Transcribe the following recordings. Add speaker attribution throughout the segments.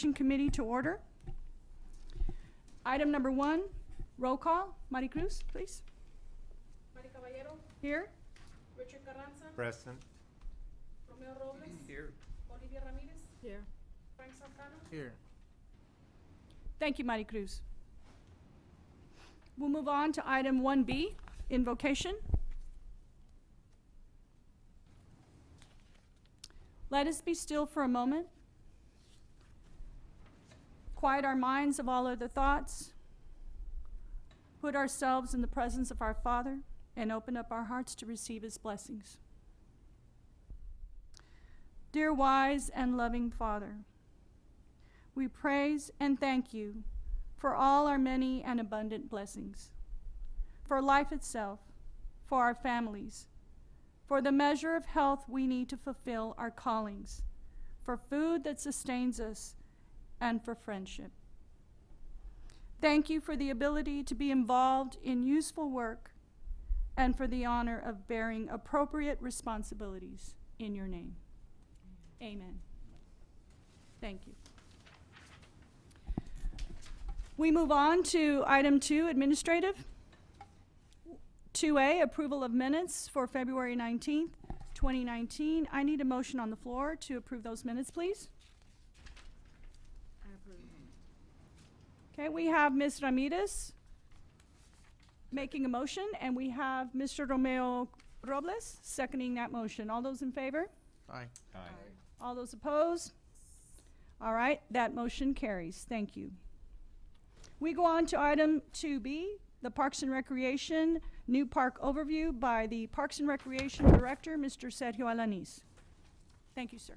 Speaker 1: Beautification Committee to order. Item number 1, roll call. Maricruz, please.
Speaker 2: Mari Caballero,
Speaker 1: Here.
Speaker 2: Richard Carranza,
Speaker 3: Present.
Speaker 2: Romeo Robles,
Speaker 3: Here.
Speaker 2: Olivia Ramirez,
Speaker 1: Here.
Speaker 2: Frank Santana,
Speaker 3: Here.
Speaker 1: Thank you, Maricruz. We'll move on to item 1B, invocation. Let us be still for a moment. Quiet our minds of all other thoughts. Put ourselves in the presence of our Father and open up our hearts to receive His blessings. Dear wise and loving Father, we praise and thank you for all our many and abundant blessings, for life itself, for our families, for the measure of health we need to fulfill our callings, for food that sustains us, and for friendship. Thank you for the ability to be involved in useful work and for the honor of bearing appropriate responsibilities in your name. Amen. Thank you. We move on to item 2, administrative. 2A, approval of minutes for February 19th, 2019. I need a motion on the floor to approve those minutes, please.
Speaker 2: I approve.
Speaker 1: Okay, we have Ms. Ramirez making a motion, and we have Mr. Romeo Robles seconding that motion. All those in favor?
Speaker 3: Aye.
Speaker 1: All those opposed? All right, that motion carries. Thank you. We go on to item 2B, the Parks and Recreation new park overview by the Parks and Recreation Director, Mr. Sergio Alanis. Thank you, sir.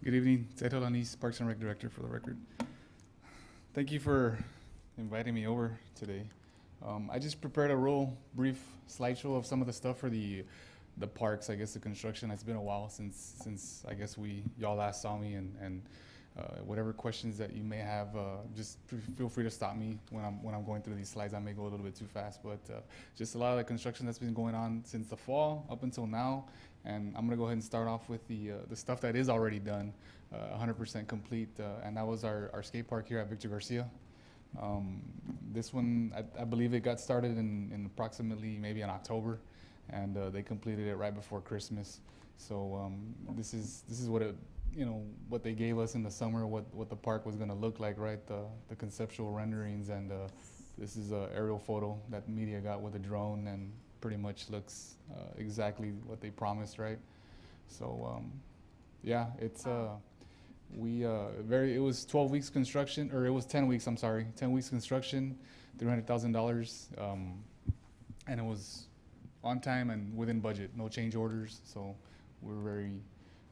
Speaker 4: Good evening, Sergio Alanis, Parks and Rec Director for the record. Thank you for inviting me over today. I just prepared a real brief slideshow of some of the stuff for the parks, I guess the construction. It's been a while since I guess y'all last saw me, and whatever questions that you may have, just feel free to stop me when I'm going through these slides. I may go a little bit too fast, but just a lot of the construction that's been going on since the fall up until now. And I'm gonna go ahead and start off with the stuff that is already done, 100% complete, and that was our skate park here at Victor Garcia. This one, I believe it got started in approximately maybe in October, and they completed it right before Christmas. So this is what it, what they gave us in the summer, what the park was gonna look like, right? The conceptual renderings, and this is an aerial photo that media got with a drone, and pretty much looks exactly what they promised, right? So yeah, it's it was 12 weeks construction, or it was 10 weeks, I'm sorry, 10 weeks construction, $300,000, and it was on time and within budget, no change orders. So we're very,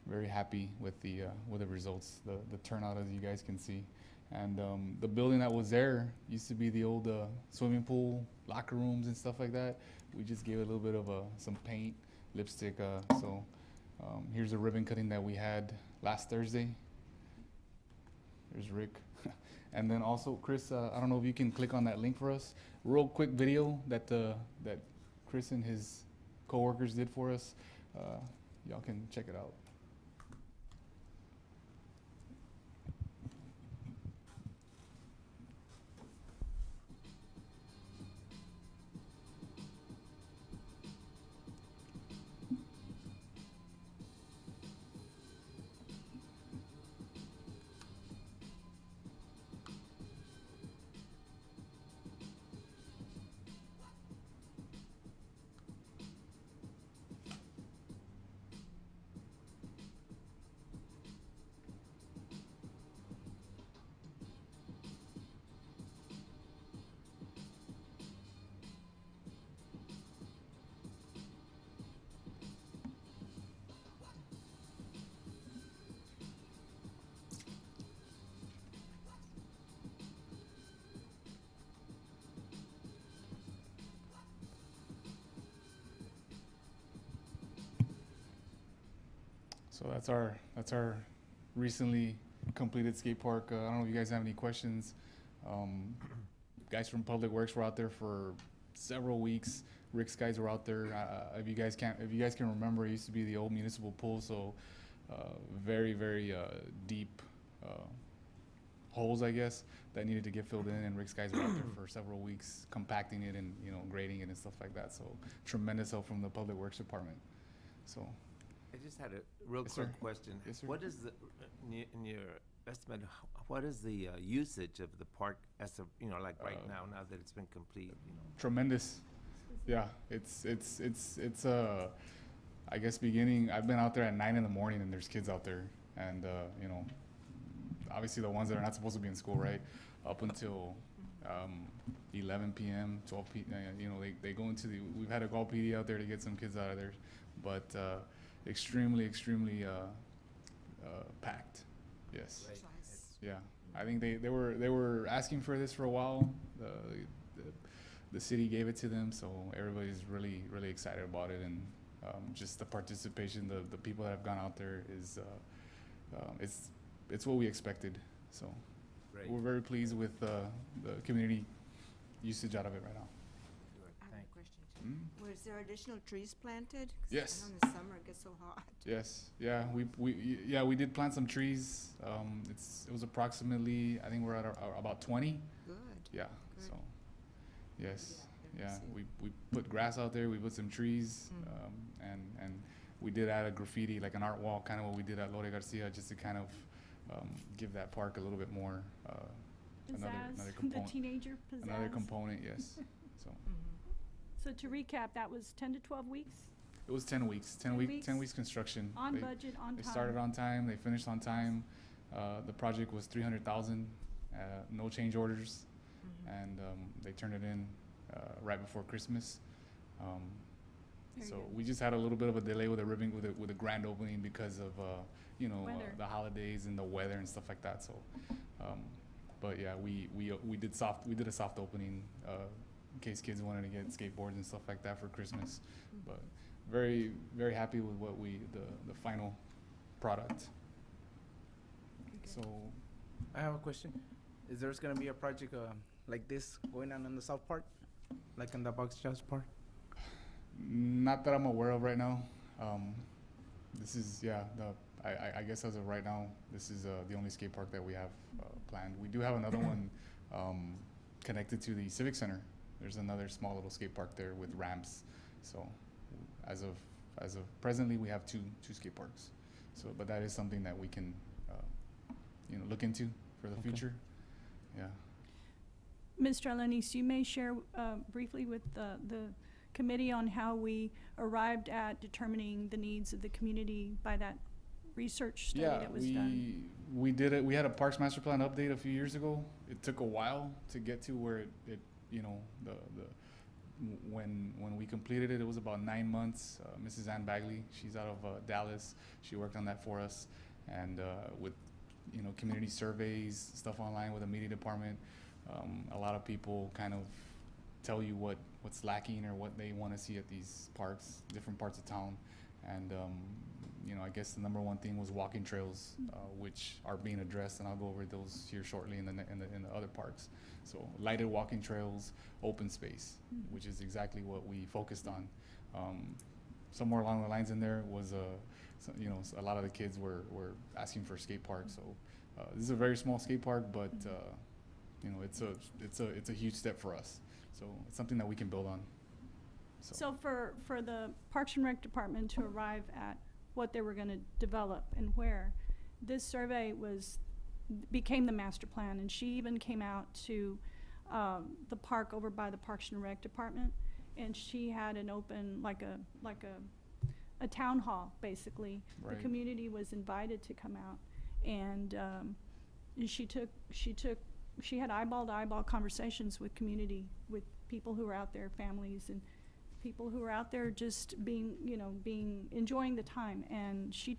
Speaker 4: very happy with the results, the turnout, as you guys can see. And the building that was there used to be the old swimming pool, locker rooms and stuff like that. We just gave it a little bit of some paint, lipstick. So here's a ribbon cutting that we had last Thursday. There's Rick. And then also, Chris, I don't know if you can click on that link for us. Real quick video that Chris and his coworkers did for us. Y'all can check it out. So that's our recently completed skate park. I don't know if you guys have any questions. Guys from Public Works were out there for several weeks. Rick's guys were out there. If you guys can remember, it used to be the old municipal pool. So very, very deep holes, I guess, that needed to get filled in, and Rick's guys were out there for several weeks compacting it and, you know, grading it and stuff like that. So tremendous help from the Public Works Department. So
Speaker 3: I just had a real
Speaker 4: Yes,
Speaker 3: quick
Speaker 4: sir.
Speaker 3: question.
Speaker 4: Yes, sir.
Speaker 3: What is the, in your estimate, what is the usage of the park as of, you know, like right now that it's been complete, you know?
Speaker 4: tremendous. Yeah, it's I guess beginning, I've been out there at 9 in the morning and there's kids out there, and you know, obviously the ones that are not supposed to be in school, right, up until 11 p.m., 12 p.m., you know, they go into the, we've had to call PD out there to get some kids out of there, but extremely packed. Yes.
Speaker 3: Right.
Speaker 4: Yeah, I think they were asking for this for a while. The city gave it to them, so everybody's really excited about it, and just the participation, the people that have gone out there is it's what we expected. So
Speaker 3: Great.
Speaker 4: we're very pleased with the community usage out of it right now.
Speaker 3: Good.
Speaker 5: I have
Speaker 3: Thank-
Speaker 5: a question too.
Speaker 4: Mm.
Speaker 5: Was there additional trees planted? 'Cause
Speaker 4: Yes.
Speaker 5: I know in the summer it gets so hot.
Speaker 4: Yes, yeah, we did plant some trees. It was approximately, I think we're at about 20.
Speaker 5: Good.
Speaker 4: Yeah,
Speaker 5: Good.
Speaker 4: so, yes,
Speaker 5: Yeah,
Speaker 4: yeah,
Speaker 5: see.
Speaker 4: we put grass out there, we put some trees,
Speaker 5: Mm.
Speaker 4: and we did add a graffiti, like an art wall, kind of what we did at Lore Garcia, just to kind of give that park a little bit more, another
Speaker 1: Pizzazz, the
Speaker 4: component,
Speaker 1: teenager pizzazz.
Speaker 4: another component, yes. So,
Speaker 5: Mhm.
Speaker 1: So to recap, that was 10 to 12 weeks,
Speaker 4: it was 10 weeks,
Speaker 1: 10 weeks?
Speaker 4: 10 weeks construction.
Speaker 1: on
Speaker 4: They-
Speaker 1: budget, on
Speaker 4: They
Speaker 1: time.
Speaker 4: started on time, they finished on time. The project was 300,000, no change orders,
Speaker 5: Mhm.
Speaker 4: and they turned it in right before Christmas.
Speaker 1: Very
Speaker 4: So
Speaker 1: good.
Speaker 4: we just had a little bit of a delay with the grand opening because of you know,
Speaker 1: Weather.
Speaker 4: the holidays and the weather and stuff like that. So, but yeah, we did a soft opening in case kids wanted to get skateboards and stuff like that for Christmas. But very happy with what the final product. So
Speaker 6: I have a question. Is there gonna be a project like this going on in the South Park, like in the Box Jazz Park?
Speaker 4: not that I'm aware of right now. This is I guess as of right now, this is the only skate park that we have planned. We do have another one connected to the Civic Center. There's another small little skate park there with ramps. So as of presently, we have two skate parks. So, but that is something that we can look into for the
Speaker 6: Okay.
Speaker 4: future. Yeah.
Speaker 1: Mr. Alanis, you may share briefly with the committee on how we arrived at determining the needs of the community by that research study that was done.
Speaker 4: we did it. We had a Parks Master Plan update a few years ago. It took a while to get to where it when we completed it, it was about 9 months. Mrs. Ann Bagley, she's out of Dallas. She worked on that for us, and with community surveys, stuff online with the media department. A lot of people kind of tell you what's lacking or what they want to see at these parks, different parts of town, and I guess the number one thing was walking trails, which are being addressed, and I'll go over those here shortly in the other parks. So lighted walking trails, open space, which is exactly what we focused on. Somewhere along the lines in there was a lot of the kids were asking for a skate park. So this is a very small skate park, but it's a huge step for us. So it's something that we can build on.
Speaker 1: So for the Parks and Rec Department to arrive at what they were gonna develop and where, this survey became the master plan, and she even came out to the park over by the Parks and Rec Department, and she had an open, like a town hall, basically.
Speaker 4: Right.
Speaker 1: The community was invited to come out, and she had eyeball-to-eyeball conversations with community, with people who were out there, families, and people who were out there just enjoying the time. And she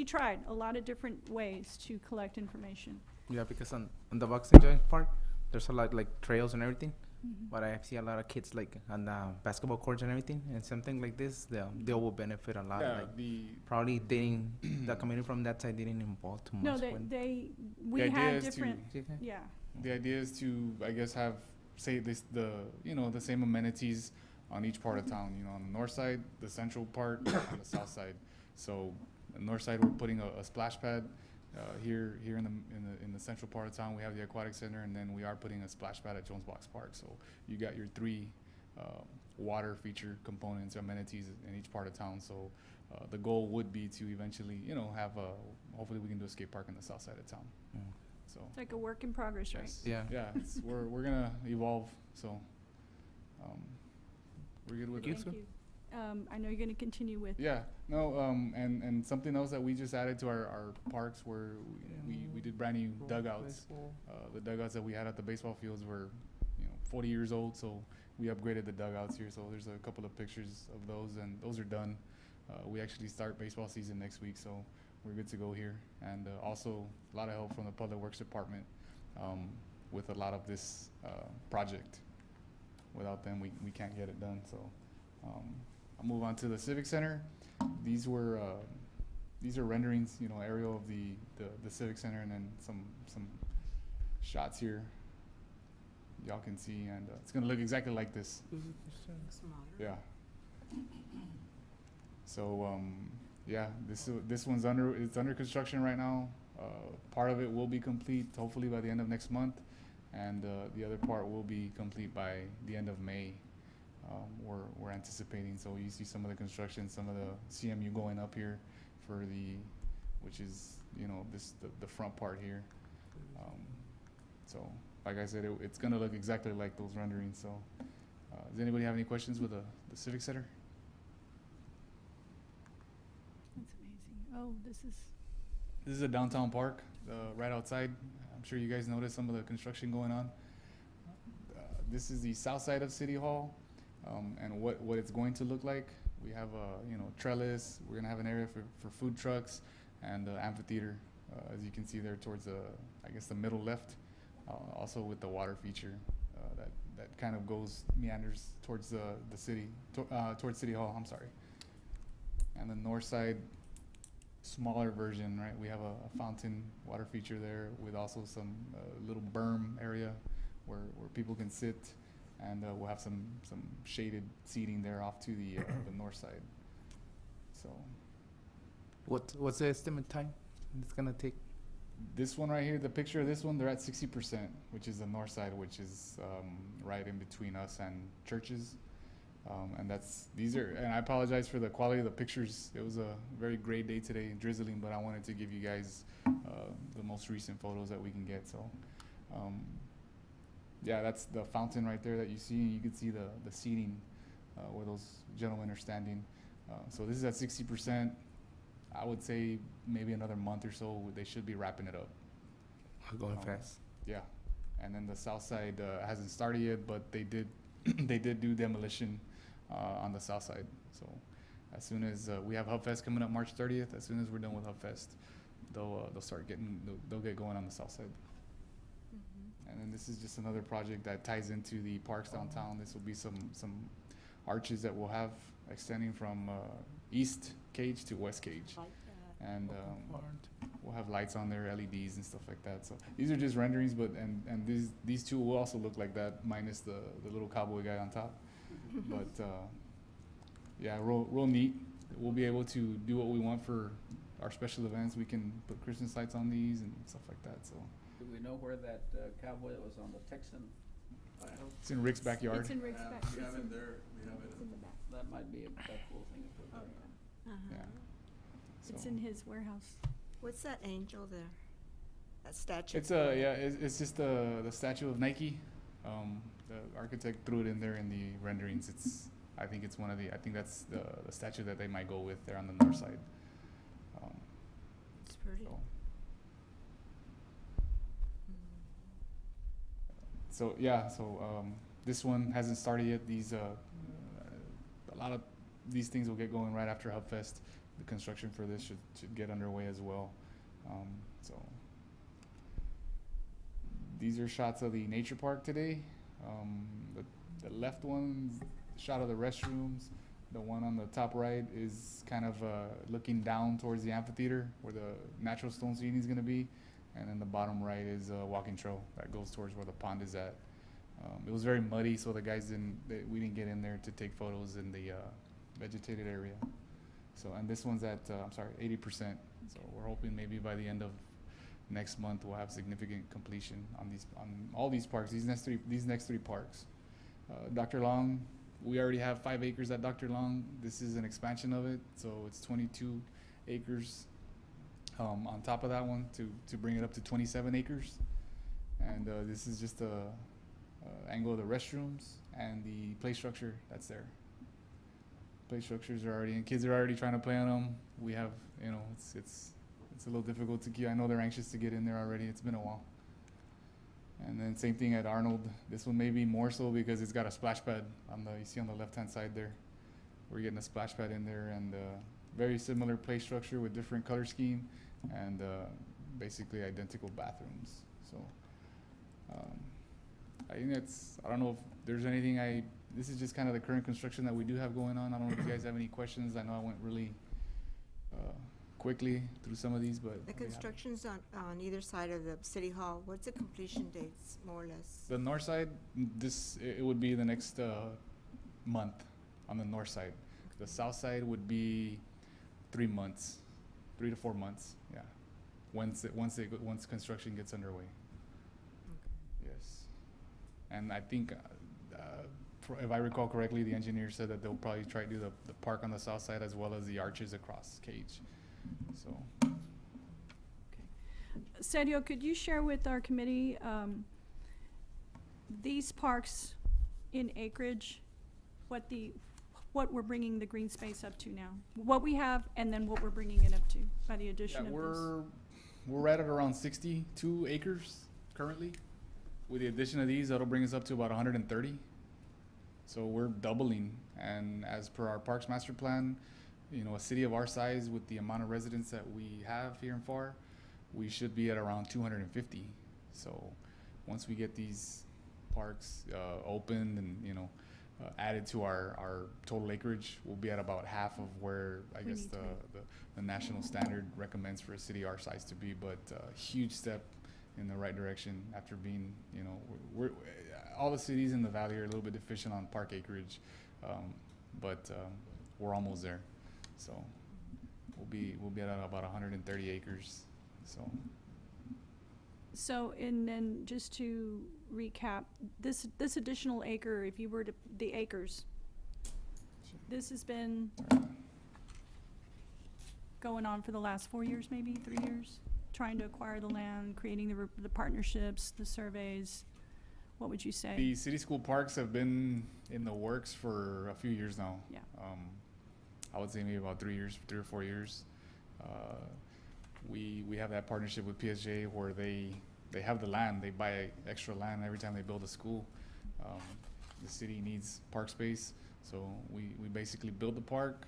Speaker 1: tried a lot of different ways to collect information.
Speaker 6: Yeah, because on the Box and Jazz Park, there's a lot like trails and everything. But I see a lot of kids like on the basketball courts and everything, and something like this, they will benefit a lot.
Speaker 4: Yeah,
Speaker 6: Like probably the community from that side didn't involve too much.
Speaker 1: No, we
Speaker 4: idea
Speaker 1: had
Speaker 4: is to-
Speaker 1: different,
Speaker 6: Okay.
Speaker 1: yeah.
Speaker 4: the idea is to, I guess, have the same amenities on each part of town. On the north side, the central part, on the south side. So the north side, we're putting a splash pad, Here in the central part of town, we have the aquatic center, and then we are putting a splash pad at Jones Box Park. So you got your three water feature components, amenities in each part of town. So the goal would be to eventually, have hopefully we can do a skate park on the south side of town.
Speaker 6: Mm.
Speaker 4: So
Speaker 1: It's like a work in progress, right?
Speaker 6: Yeah.
Speaker 4: yeah, we're gonna evolve. So we're good with
Speaker 6: Thank
Speaker 4: it.
Speaker 1: Thank you. I know you're gonna continue with.
Speaker 4: Yeah, no, and something else that we just added to our parks where we did brand new dugouts. The dugouts that we had at the baseball fields were, 40 years old, so we upgraded the dugouts here. So there's a couple of pictures of those, and those are done. We actually start baseball season next week, so we're good to go here. And also a lot of help from the Public Works Department with a lot of this project. Without them, we can't get it done. So I'll move on to the Civic Center. These are renderings, aerial of the Civic Center, and then some shots here. Y'all can see, and it's gonna look exactly like this.
Speaker 5: Smaller.
Speaker 4: Yeah. So yeah, this one's under construction right now. Part of it will be complete hopefully by the end of next month, and the other part will be complete by the end of May. We're anticipating. So you see some of the construction, some of the CMU going up here for which is the front part here. So like I said, it's gonna look exactly like those renderings. So does anybody have any questions with the Civic Center?
Speaker 1: That's amazing. Oh,
Speaker 4: This is a downtown park, right outside. I'm sure you guys noticed some of the construction going on. This is the south side of City Hall, and what it's going to look like. We have a trellis. We're gonna have an area for food trucks and amphitheater, as you can see there towards the middle left. Also with the water feature that kind of meanders towards the city, towards City Hall. I'm sorry. And the north side, smaller version, right? We have a fountain water feature there with also some little berm area where people can sit, and we'll have some shaded seating there off to the north side. So
Speaker 6: What's the estimate time it's gonna take?
Speaker 4: this one right here, the picture of this one, they're at 60%, which is the north side, which is right in between us and churches. And I apologize for the quality of the pictures. It was a very great day today, drizzling, but I wanted to give you guys the most recent photos that we can get. So, yeah, that's the fountain right there that you see, and you can see the seating where those gentlemen are standing. So this is at 60%. I would say maybe another month or so, they should be wrapping it up.
Speaker 6: Going fast.
Speaker 4: Yeah, and then the south side hasn't started yet, but they did do demolition on the south side. So as soon as we have HubFest coming up March 30th, as soon as we're done with HubFest, they'll get going on the south side.
Speaker 5: Mm-hmm.
Speaker 4: And then this is just another project that ties into the parks downtown. This will be some arches that we'll have extending from east cage to west cage.
Speaker 5: Like that.
Speaker 4: And we'll have lights on there, LEDs and stuff like that. So these are just renderings, but and these two will also look like that, minus the little cowboy guy on top. But yeah, real neat. We'll be able to do what we want for our special events. We can put Christmas lights on these and stuff like that. So
Speaker 7: Do we know where that cowboy that was on the Texan title?
Speaker 4: it's in Rick's backyard.
Speaker 1: It's in Rick's back.
Speaker 8: We have it there, we have
Speaker 1: It's
Speaker 8: it.
Speaker 1: in the back.
Speaker 7: That might be a cool thing to put there.
Speaker 5: Uh-huh.
Speaker 4: Yeah.
Speaker 1: It's
Speaker 4: So
Speaker 1: in his warehouse.
Speaker 5: What's that angel there? That statue?
Speaker 4: it's just the statue of Nike. The architect threw it in there in the renderings. I think that's the statue that they might go with there on the north side.
Speaker 5: It's pretty.
Speaker 4: So,
Speaker 5: Mm.
Speaker 4: so this one hasn't started yet. A lot of these things will get going right after HubFest. The construction for this should get underway as well. So these are shots of the nature park today. The left one's shot of the restrooms. The one on the top right is kind of looking down towards the amphitheater where the natural stone seating is going to be. And then the bottom right is a walking trail that goes towards where the pond is at. It was very muddy, so the guys we didn't get in there to take photos in the vegetated area. So, and this one's at 80%. So we're hoping maybe by the end of next month we'll have significant completion on all these parks, these next three parks. Dr. Long, we already have 5 acres at Dr. Long. This is an expansion of it, so it's 22 acres on top of that one to bring it up to 27 acres. And this is just a angle of the restrooms and the play structure that's there. Play structures are already, and kids are already trying to play on them. We have, it's a little difficult to keep. I know they're anxious to get in there already. It's been a while. And then same thing at Arnold. This one may be more so because it's got a splash pad you see on the left-hand side there. We're getting a splash pad in there, and very similar play structure with different color scheme and basically identical bathrooms. So I think I don't know if there's anything this is just kind of the current construction that we do have going on. I don't know if you guys have any questions. I know I went really quickly through some of these, but
Speaker 5: The construction's on either side of the city hall. What's the completion dates, more or less?
Speaker 4: the north side, it would be the next month on the north side. The south side would be 3 months, 3 to 4 months. Yeah, once construction gets underway. Yes, and I think if I recall correctly, the engineer said that they'll probably try to do the park on the south side as well as the arches across Cage. So.
Speaker 1: Sergio, could you share with our committee these parks in acreage, what we're bringing the green space up to now, what we have, and then what we're bringing it up to by the addition of this?
Speaker 4: We're at around 62 acres currently. With the addition of these, that'll bring us up to about 130. So we're doubling, and as per our Parks Master Plan, a city of our size with the amount of residents that we have here in Pharr, we should be at around 250. So once we get these parks opened and added to our total acreage, we'll be at about half of where I guess the national standard recommends for a city our size to be. But a huge step in the right direction after being, we're all the cities in the valley are a little bit deficient on park acreage, but we're almost there. So we'll be at about 130 acres.
Speaker 1: So, and then just to recap, this additional acre, if you were to, the acres, this has been going on for the last 4 years, maybe 3 years, trying to acquire the land, creating the partnerships, the surveys. What would you say?
Speaker 4: The city school parks have been in the works for a few years now.
Speaker 1: Yeah.
Speaker 4: I would say maybe about 3 or 4 years. We have that partnership with PSJ where they have the land. They buy extra land every time they build a school. The city needs park space, so we basically build the park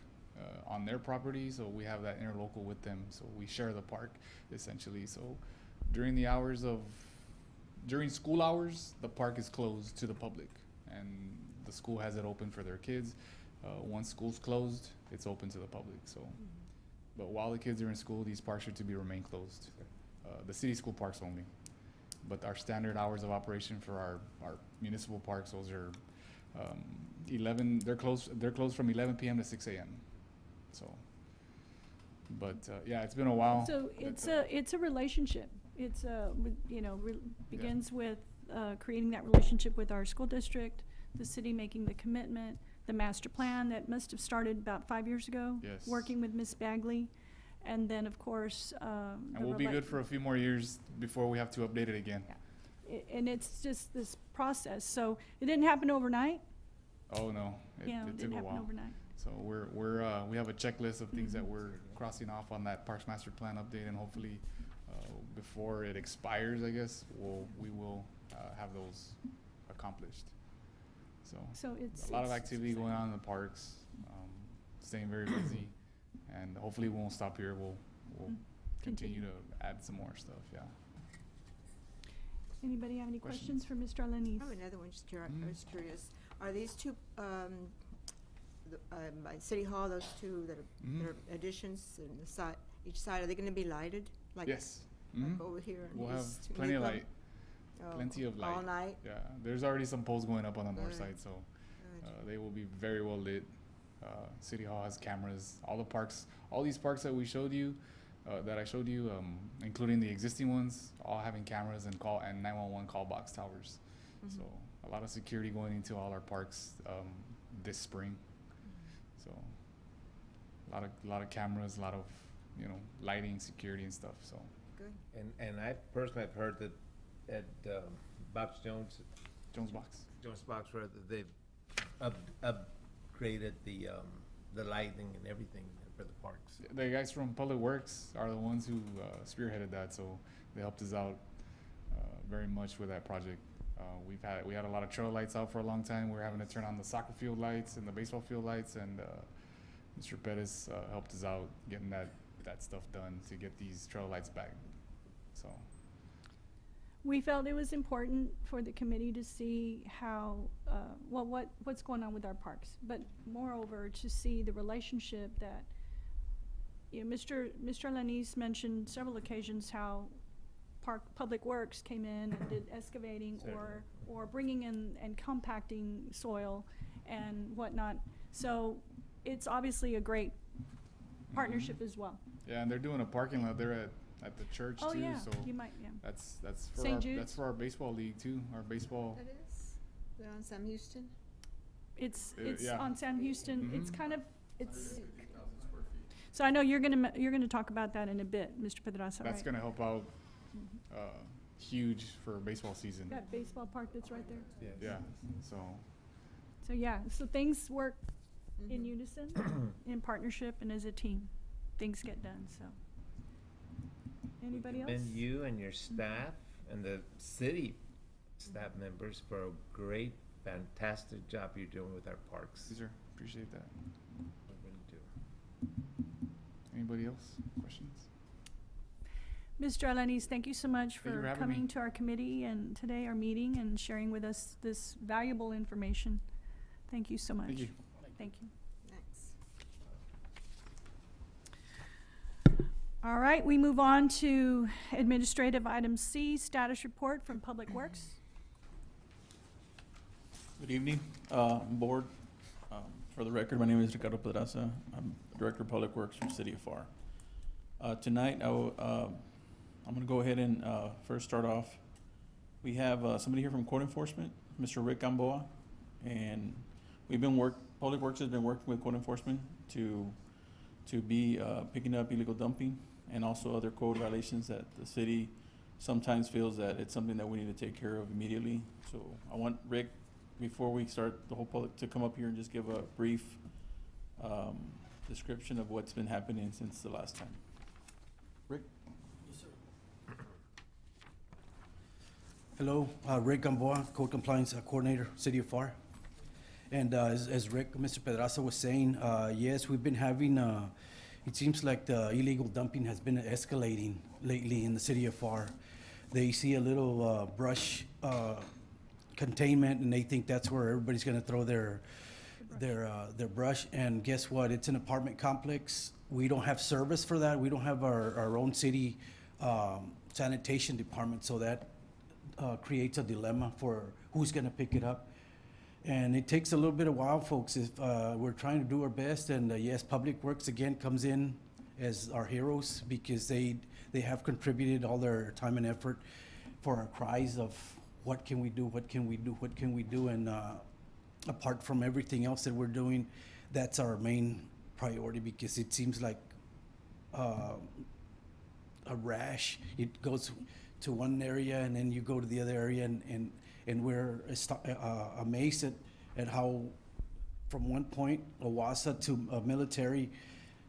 Speaker 4: on their property. So we have that interlocal with them. So we share the park essentially. So during school hours, the park is closed to the public, and the school has it open for their kids. Once school's closed, it's open to the public. So. But while the kids are in school, these parks are to remain closed. The city school parks only. But our standard hours of operation for our municipal parks, those are 11. They're closed from 11 p.m. to 6 a.m. So, but yeah, it's been a while.
Speaker 1: So it's a relationship. It's begins with creating that relationship with our school district, the city making the commitment, the master plan that must have started about 5 years ago.
Speaker 4: Yes.
Speaker 1: Working with Ms. Bagley, and then of course.
Speaker 4: And we'll be good for a few more years before we have to update it again.
Speaker 1: Yeah. And it's just this process. So it didn't happen overnight.
Speaker 4: Oh no, it
Speaker 1: Didn't
Speaker 4: took a
Speaker 1: happen
Speaker 4: while.
Speaker 1: overnight.
Speaker 4: So we have a checklist of things that we're crossing off on that Parks Master Plan update, and hopefully before it expires, I guess we will have those accomplished. So
Speaker 1: it's
Speaker 4: a lot of
Speaker 1: it's
Speaker 4: activity going
Speaker 1: exciting.
Speaker 4: on in the parks, staying very busy, and hopefully we won't stop here. We'll continue to add some more stuff. Yeah.
Speaker 1: Anybody have any questions for Mr. Alanis?
Speaker 5: I have another one, I was curious. Are these two, by City Hall, those two that are additions in the side, each side, are they gonna be lighted? Like
Speaker 4: Yes.
Speaker 5: like over here on
Speaker 4: We'll have
Speaker 5: East
Speaker 4: plenty of
Speaker 5: Newcomb?
Speaker 4: light.
Speaker 5: Oh,
Speaker 4: Plenty of light.
Speaker 5: All night?
Speaker 4: Yeah. There's already some poles going up on the north
Speaker 5: Good.
Speaker 4: side, so
Speaker 5: Good.
Speaker 4: they will be very well lit. City Hall has cameras. All these parks that we showed you, that I showed you, including the existing ones, all having cameras and 911 call box towers.
Speaker 5: Mhm.
Speaker 4: So a lot of security going into all our parks this spring. So a lot of cameras, a lot of lighting, security and stuff. So
Speaker 5: Good.
Speaker 3: And I personally have heard that at Box Jones Box where they've upgraded the lighting and everything for the parks.
Speaker 4: the guys from Public Works are the ones who spearheaded that. So they helped us out very much with that project. We had a lot of trail lights out for a long time. We were having to turn on the soccer field lights and the baseball field lights, and Mr. Pettis helped us out getting that stuff done to get these trail lights back. So
Speaker 1: We felt it was important for the committee to see how, what's going on with our parks, but moreover, to see the relationship that, Mr. Lanise mentioned several occasions how Public Works came in and did excavating or bringing in and compacting soil and whatnot. So it's obviously a great partnership as well.
Speaker 4: yeah, and they're doing a parking lot there at the church
Speaker 1: Oh,
Speaker 4: too.
Speaker 1: yeah,
Speaker 4: So
Speaker 1: you might, yeah.
Speaker 4: that's
Speaker 1: St. Jude's?
Speaker 4: that's for our baseball league too. Our baseball.
Speaker 5: That is, they're on Sam Houston.
Speaker 1: It's
Speaker 4: yeah.
Speaker 1: on Sam Houston. It's
Speaker 4: Mhm.
Speaker 1: kind of, it's. So I know you're gonna talk about that in a bit, Mr. Pedraza, right?
Speaker 4: That's gonna help out
Speaker 1: Mhm.
Speaker 4: huge for baseball season.
Speaker 1: That baseball park that's right there.
Speaker 4: Yeah.
Speaker 1: So yeah, so things work in
Speaker 5: Mhm.
Speaker 1: unison, in partnership, and as a team, things get done, so. Anybody else?
Speaker 3: And you and your staff and the city staff members for a great, fantastic job you're doing with our parks.
Speaker 4: Caesar, appreciate that.
Speaker 3: I really do.
Speaker 4: Anybody else? Questions?
Speaker 1: Mr. Alanis, thank you so much
Speaker 4: Thank you
Speaker 1: for
Speaker 4: for having
Speaker 1: coming
Speaker 4: me.
Speaker 1: to our committee and today, our meeting, and sharing with us this valuable information. Thank you so much.
Speaker 4: Thank you.
Speaker 1: Thank you.
Speaker 5: Thanks.
Speaker 1: All right, we move on to administrative item C, status report from Public Works.
Speaker 8: Good evening, Board. For the record, my name is Ricardo Pedraza. I'm Director of Public Works for City of Pharr. Tonight, I'm going to go ahead and first start off. We have somebody here from Court Enforcement, Mr. Rick Gamboa, and Public Works has been working with Code Enforcement to be picking up illegal dumping and also other code violations that the city sometimes feels that it's something that we need to take care of immediately. So I want Rick, before we start the whole public, to come up here and just give a brief description of what's been happening since the last time. Rick?
Speaker 9: Hello, Rick Gamboa, Code Compliance Coordinator, City of Pharr. And as Rick, Mr. Pedraza was saying, yes, we've been having, it seems like the illegal dumping has been escalating lately in the City of Pharr. They see a little brush containment and they think that's where everybody's gonna throw their brush. And guess what? It's an apartment complex. We don't have service for that. We don't have our own city sanitation department, so that creates a dilemma for who's gonna pick it up. And it takes a little bit of while, folks, if we're trying to do our best. And yes, Public Works again comes in as our heroes because they have contributed all their time and effort for our cries of what can we do, what can we do, what can we do. And apart from everything else that we're doing, that's our main priority because it seems like a rash. It goes to one area and then you go to the other area and we're amazed at how from one point, Owasso to military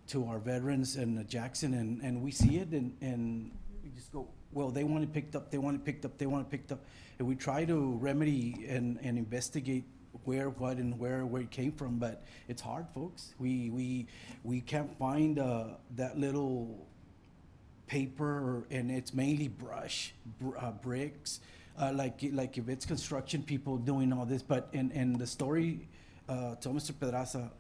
Speaker 9: to our veterans and Jackson, and we see it and we just go, well, they want it picked up, they want it picked up, they want it picked up. And we try to remedy and investigate where, what, and where it came from, but it's hard, folks. We can't find that little paper, and it's mainly brush, bricks, like if it's construction people doing all this. But in the story, to Mr. Pedraza,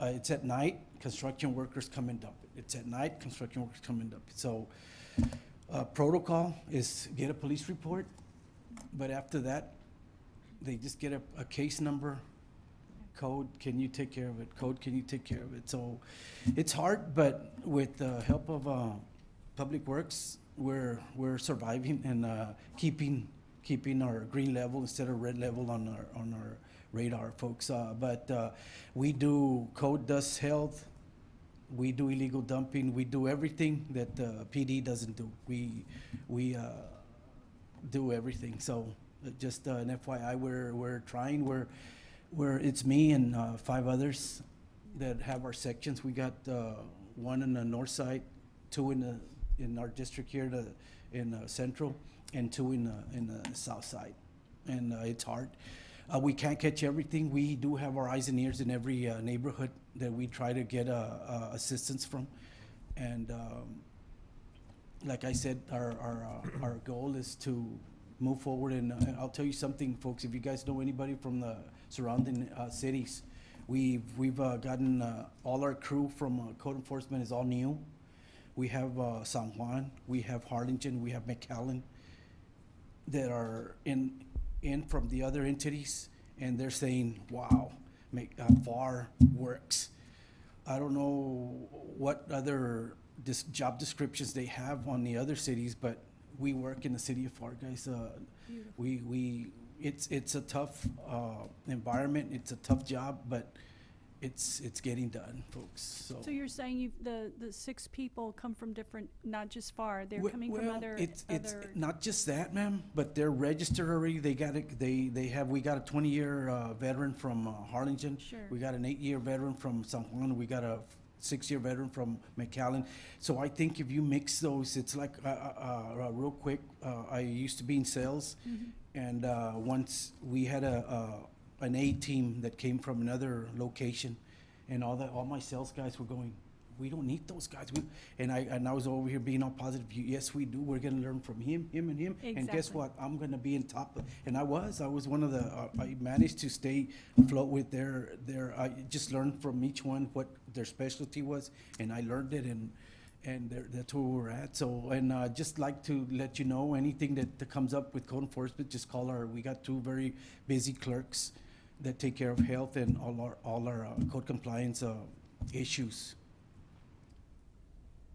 Speaker 9: it's at night, construction workers come and dump it. It's at night, construction workers come and dump it. So protocol is get a police report, but after that, they just get a case number. Code, can you take care of it? Code, can you take care of it? So it's hard, but with the help of Public Works, we're surviving and keeping our green level instead of red level on our radar, folks. But we do code dust health, we do illegal dumping, we do everything that PD doesn't do. We do everything. So just an FYI, we're trying. It's me and 5 others that have our sections. We got 1 in the north side, 2 in our district here in Central, and 2 in the south side. And it's hard. We can't catch everything. We do have our eyes and ears in every neighborhood that we try to get assistance from. And like I said, our goal is to move forward. And I'll tell you something, folks. If you guys know anybody from the surrounding cities, we've gotten all our crew from code enforcement is all new. We have San Juan, we have Harlingen, we have McAllen that are in from the other entities, and they're saying, wow, Pharr works. I don't know what other job descriptions they have on the other cities, but we work in the city of Pharr, guys. It's a tough environment, it's a tough job, but it's getting done, folks.
Speaker 1: So you're saying the 6 people come from different, not just Pharr, they're coming from
Speaker 9: Well,
Speaker 1: other.
Speaker 9: it's not just that, ma'am, but they're registered already. We got a 20-year veteran from Harlingen.
Speaker 1: Sure.
Speaker 9: We got an 8-year veteran from San Juan. We got a 6-year veteran from McAllen. So I think if you mix those, it's like real quick. I used to be in sales, and once we had an A team that came from another location, and all my sales guys were going, we don't need those guys. And I was over here being all positive. Yes, we do. We're gonna learn from him, and him. And guess
Speaker 1: Exactly.
Speaker 9: what? I'm gonna be in top. And I was one of the. I managed to stay afloat with their. I just learned from each one what their specialty was, and I learned it, and that's where we're at. So, and just like to let you know, anything that comes up with code enforcement, just call we got 2 very busy clerks that take care of health and all our code compliance issues.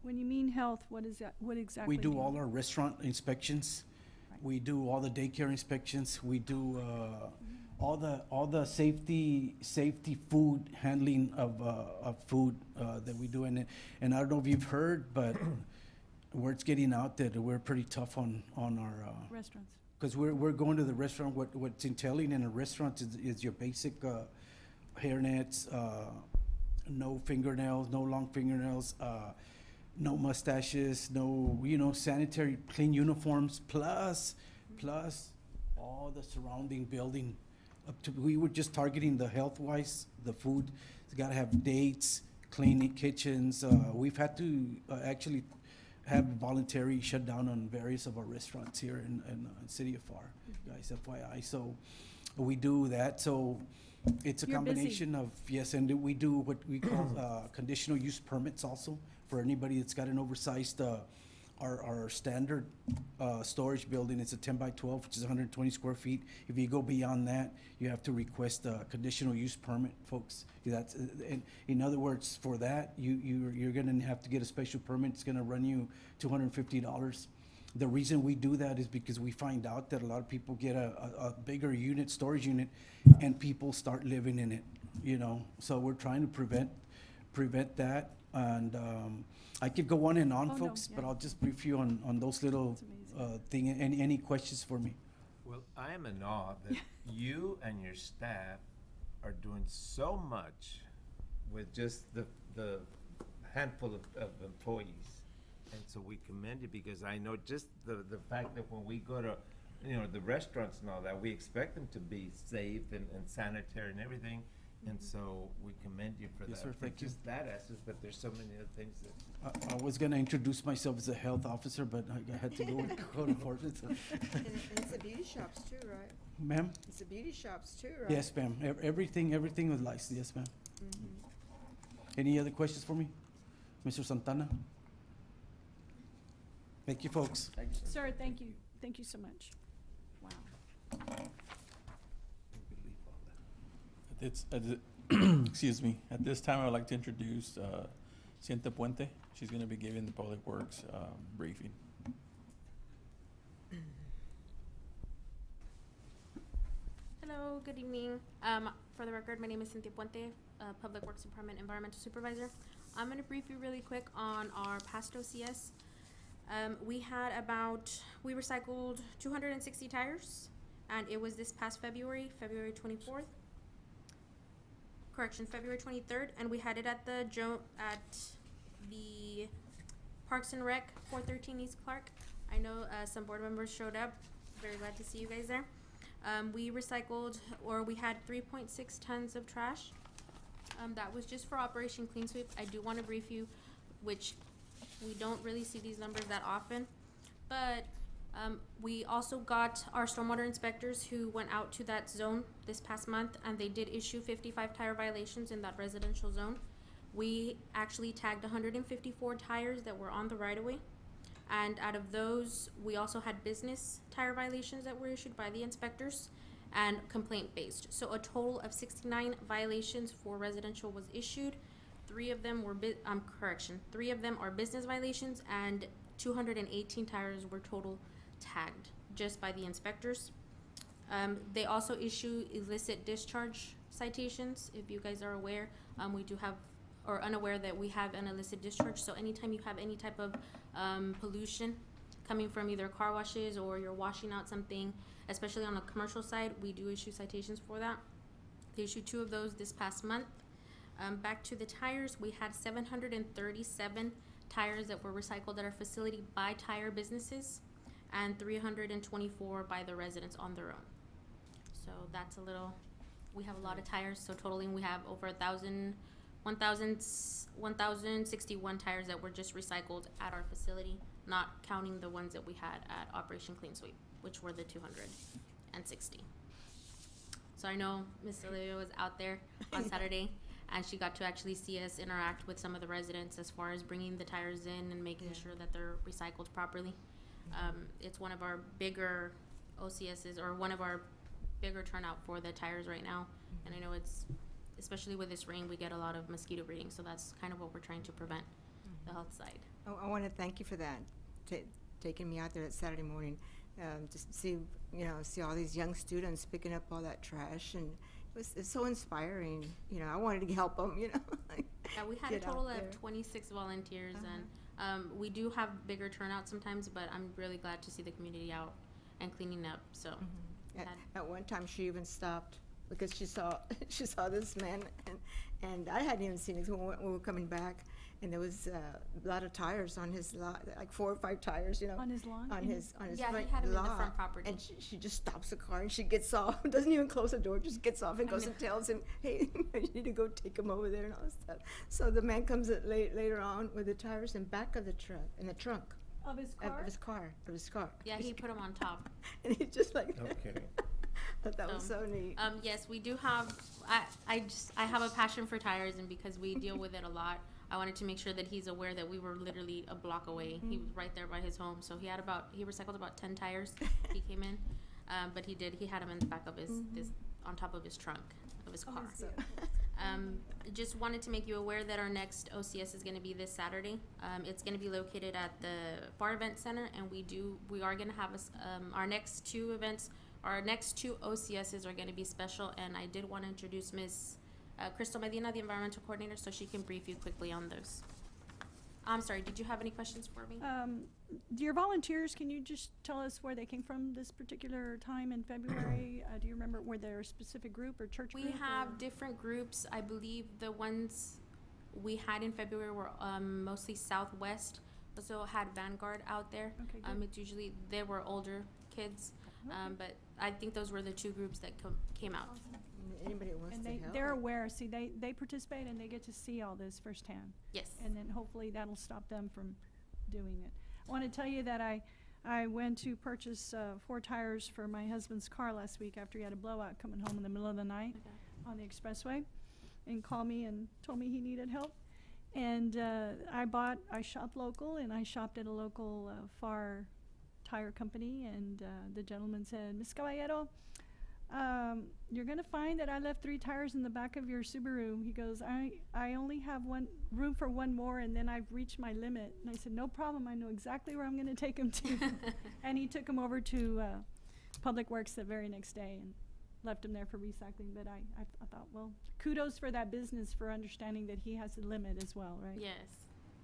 Speaker 1: When you mean health, what is that, what exactly?
Speaker 9: We do all our restaurant inspections.
Speaker 1: Right.
Speaker 9: We do all the daycare inspections. We do all the safety food handling of food that we do. And I don't know if you've heard, but word's getting out that we're pretty tough on our
Speaker 1: Restaurants.
Speaker 9: because we're going to the restaurant. What's entailing in a restaurant is your basic hairnets, no fingernails, no long fingernails, no mustaches, no sanitary clean uniforms, plus all the surrounding building. We were just targeting the health wise, the food. It's got to have dates, clean kitchens. We've had to actually have voluntary shutdown on various of our restaurants here in city of Pharr, guys, FYI. So we do that. So it's a
Speaker 1: You're busy.
Speaker 9: combination of, yes, and we do what we call conditional use permits also for anybody that's got an oversized, our standard storage building. It's a 10 by 12, which is 120 square feet. If you go beyond that, you have to request a conditional use permit, folks. That's, in other words, for that, you're gonna have to get a special permit. It's gonna run you $250. The reason we do that is because we find out that a lot of people get a bigger unit, storage unit, and people start living in it, So we're trying to prevent that. And I could go on and on,
Speaker 1: Oh, no,
Speaker 9: folks, but
Speaker 1: yeah.
Speaker 9: I'll just brief you on those little
Speaker 1: That's
Speaker 9: thing. Any questions for me?
Speaker 3: Well, I am in awe that you and your staff are doing so much with just the handful of employees. And so we commend you, because I know just the fact that when we go to, the restaurants and all that, we expect them to be safe and sanitary and everything. And so we commend you for
Speaker 9: Yes,
Speaker 3: that.
Speaker 9: sir,
Speaker 3: For
Speaker 9: thank you.
Speaker 3: just that aspect, but there's so many other things that.
Speaker 9: I was gonna introduce myself as a health officer, but I had to go with code enforcement. So.
Speaker 5: And it's the beauty shops too, right?
Speaker 9: Ma'am?
Speaker 5: It's the beauty shops too, right?
Speaker 9: Yes, ma'am. Everything was licensed. Yes, ma'am. Any other questions for me? Mr. Santana? Thank you, folks.
Speaker 7: Thank you, sir.
Speaker 1: Sir, thank you. Thank you so much. Wow.
Speaker 8: Excuse me. At this time, I would like to introduce Siente Puente. She's gonna be giving the Public Works briefing.
Speaker 10: Hello, good evening. For the record, my name is Cynthia Puente, Public Works Department Environmental Supervisor. I'm gonna brief you really quick on our past OCS. We recycled 260 tires, and it was this past February 24th. Correction, February 23rd, and we had it at the Parks and Rec, 413 East Clark. I know some board members showed up. Very glad to see you guys there. We recycled, or we had 3.6 tons of trash. That was just for Operation Clean Sweep. I do want to brief you, which we don't really see these numbers that often, but we also got our stormwater inspectors who went out to that zone this past month, and they did issue 55 tire violations in that residential zone. We actually tagged 154 tires that were on the right-of-way, and out of those, we also had business tire violations that were issued by the inspectors and complaint-based. So a total of 69 violations for residential was issued. 3 of them are business violations, and 218 tires were total tagged just by the inspectors. They also issue illicit discharge citations. If you guys are aware, we do have, or unaware that we have an illicit discharge. So anytime you have any type of pollution coming from either car washes or you're washing out something, especially on the commercial side, we do issue citations for that. They issued 2 of those this past month. Back to the tires, we had 737 tires that were recycled at our facility by tire businesses, and 324 by the residents on their own. So that's we have a lot of tires, so totaling we have over 1,061 tires that were just recycled at our facility, not counting the ones that we had at Operation Clean Sweep, which were the 260. So I know Ms. Olivia was out there on Saturday, and she got to actually see us interact with some of the residents as far as bringing the tires in and making sure that they're recycled properly. It's one of our bigger OCSs, or one of our bigger turnout for the tires right now. And I know especially with this rain, we get a lot of mosquito breeding, so that's kind of what we're trying to prevent, the health side.
Speaker 5: I want to thank you for that, taking me out there that Saturday morning, just see all these young students picking up all that trash, and it's so inspiring. I wanted to help them.
Speaker 10: Yeah, we had a
Speaker 5: Get out
Speaker 10: total
Speaker 5: there.
Speaker 10: of 26 volunteers, and we do have bigger turnout sometimes, but I'm really glad to see the community out and cleaning up. So
Speaker 5: At one time, she even stopped because she saw this man, and I hadn't even seen it when we were coming back, and there was a lot of tires on his lot, like 4 or 5 tires,
Speaker 1: On his lawn?
Speaker 5: on his
Speaker 10: Yeah,
Speaker 5: front
Speaker 10: he had 'em in the
Speaker 5: lot.
Speaker 10: front property.
Speaker 5: And she just stops the car and she gets off, doesn't even close the door, just gets off and goes and tells him, hey, you need to go take him over there and all this stuff. So the man comes later on with the tires in back of the truck, in the trunk
Speaker 1: Of his car?
Speaker 5: of his car.
Speaker 10: yeah, he put them on top.
Speaker 5: And he's just like,
Speaker 3: Okay.
Speaker 5: but that was so neat.
Speaker 10: Yes, we do have. I have a passion for tires, and because we deal with it a lot, I wanted to make sure that he's aware that we were literally a block away. He was right there by his home, so he recycled about 10 tires. He came in, but he had them in the back of his on top of his trunk of his car.
Speaker 5: So-
Speaker 10: Just wanted to make you aware that our next OCS is going to be this Saturday. It's going to be located at the Pharr Event Center, and we are going to have our next 2 events. Our next 2 OCSs are going to be special, and I did want to introduce Ms. Crystal Medina, the environmental coordinator, so she can brief you quickly on those. I'm sorry, did you have any questions for me?
Speaker 1: Your volunteers, can you just tell us where they came from this particular time in February? Do you remember, were there a specific group or church group?
Speaker 10: We have
Speaker 1: or-
Speaker 10: different groups. I believe the ones we had in February were mostly Southwest. Also had Vanguard out there.
Speaker 1: Okay, good.
Speaker 10: It's usually, they were older kids, but I think those were the 2 groups that came out.
Speaker 5: Anybody who wants
Speaker 1: And
Speaker 5: to help.
Speaker 1: they're aware, see, they participate and they get to see all this firsthand.
Speaker 10: Yes.
Speaker 1: And then hopefully that'll stop them from doing it. I want to tell you that I went to purchase 4 tires for my husband's car last week after he had a blowout coming home in the middle of the night
Speaker 10: Okay.
Speaker 1: on the expressway, and called me and told me he needed help. And I shopped local, and I shopped at a local Pharr tire company, and the gentleman said, Miss Caballero, You're gonna find that I left 3 tires in the back of your Subaru. He goes, I only have room for one more, and then I've reached my limit. And I said, no problem, I know exactly where I'm gonna take him to. And he took him over to Public Works the very next day and left him there for recycling. But I thought, well, kudos for that business for understanding that he has a limit as well, right?
Speaker 10: Yes,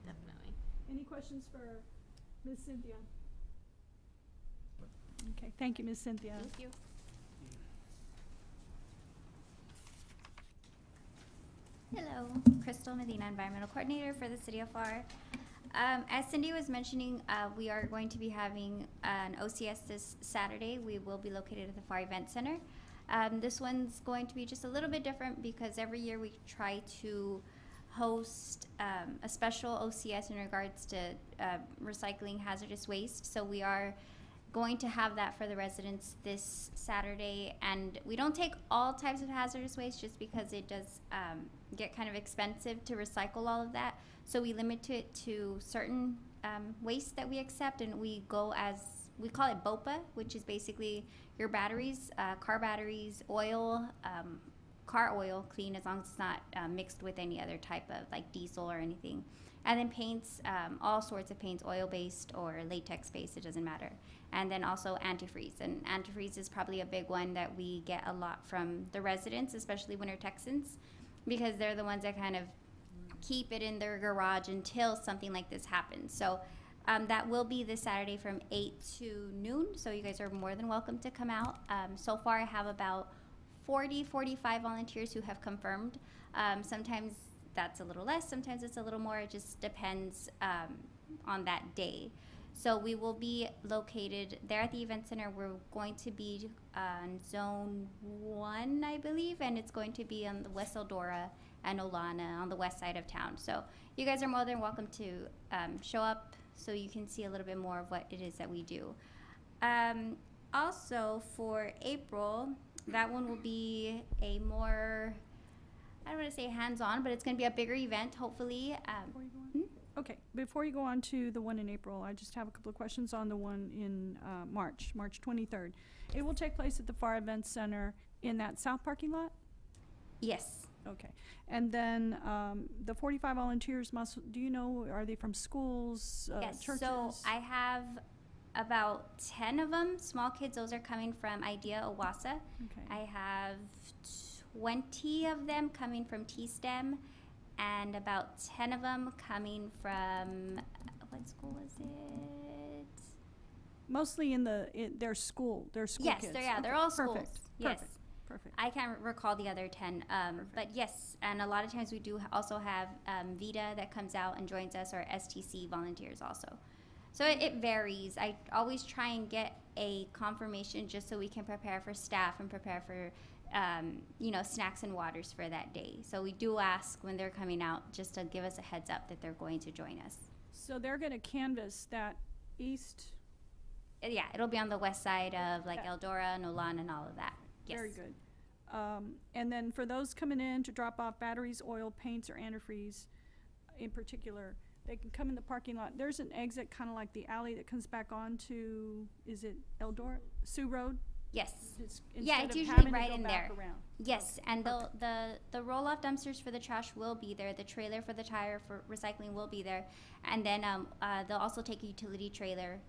Speaker 10: definitely.
Speaker 1: Any questions for Ms. Cynthia? Okay, thank you, Ms. Cynthia.
Speaker 10: Thank you.
Speaker 11: Hello, Crystal Medina, Environmental Coordinator for the City of Pharr. As Cindy was mentioning, we are going to be having an OCS this Saturday. We will be located at the Pharr Event Center. This one's going to be just a little bit different because every year we try to host a special OCS in regards to recycling hazardous waste. So we are going to have that for the residents this Saturday, and we don't take all types of hazardous waste just because it does get kind of expensive to recycle all of that. So we limit it to certain waste that we accept, and we go as, we call it BOPA, which is basically your batteries, car batteries, oil, car oil, clean as long as it's not mixed with any other type of like diesel or anything. And then paints, all sorts of paints, oil-based or latex-based, it doesn't matter. And then also antifreeze. And antifreeze is probably a big one that we get a lot from the residents, especially Winter Texans, because they're the ones that kind of keep it in their garage until something like this happens. So that will be this Saturday from 8 to noon. So you guys are more than welcome to come out. So far I have about 45 volunteers who have confirmed. Sometimes that's a little less, sometimes it's a little more. It just depends on that day. So we will be located there at the event center. We're going to be on zone 1, I believe, and it's going to be on the West Eldora and Olana on the west side of town. So you guys are more than welcome to show up so you can see a little bit more of what it is that we do. Also for April, that one will be a more, I don't want to say hands-on, but it's going to be a bigger event, hopefully.
Speaker 1: Before you go on? Okay, before you go on to the one in April, I just have a couple of questions on the one in March 23rd. It will take place at the Pharr Event Center in that south parking lot?
Speaker 11: Yes.
Speaker 1: Okay. And then the 45 volunteers do you know, are they from schools,
Speaker 11: Yes,
Speaker 1: churches?
Speaker 11: so I have about 10 of them. Small kids, those are coming from Idea Owasa.
Speaker 1: Okay.
Speaker 11: I have 20 of them coming from T-STEM, and about 10 of them coming from, what school was it?
Speaker 1: Mostly in their school kids.
Speaker 11: Yes, they're all schools.
Speaker 1: Perfect.
Speaker 11: Yes.
Speaker 1: Perfect.
Speaker 11: I can't recall the other 10, but yes, and a lot of times we do also have VITA that comes out and joins us, or STC volunteers also. So it varies. I always try and get a confirmation just so we can prepare for staff and prepare for snacks and waters for that day. So we do ask when they're coming out just to give us a heads up that they're going to join us.
Speaker 1: So they're going to canvas that east.
Speaker 11: Yeah, it'll be on the west side of like
Speaker 1: Okay.
Speaker 11: Eldora, Nolan, and all of that. Yes.
Speaker 1: Very good. And then for those coming in to drop off batteries, oil, paints, or antifreeze in particular, they can come in the parking lot. There's an exit kind of like the alley that comes back onto, is it Eldora? Sioux Road?
Speaker 11: Yes.
Speaker 1: It's
Speaker 11: Yeah, it's
Speaker 1: instead of
Speaker 11: usually
Speaker 1: having to
Speaker 11: right
Speaker 1: go
Speaker 11: in
Speaker 1: back
Speaker 11: there.
Speaker 1: around.
Speaker 11: Yes,
Speaker 1: Okay,
Speaker 11: and
Speaker 1: perfect.
Speaker 11: the roll-off dumpsters for the trash will be there. The trailer for the tire for recycling will be there, and then they'll also take a utility trailer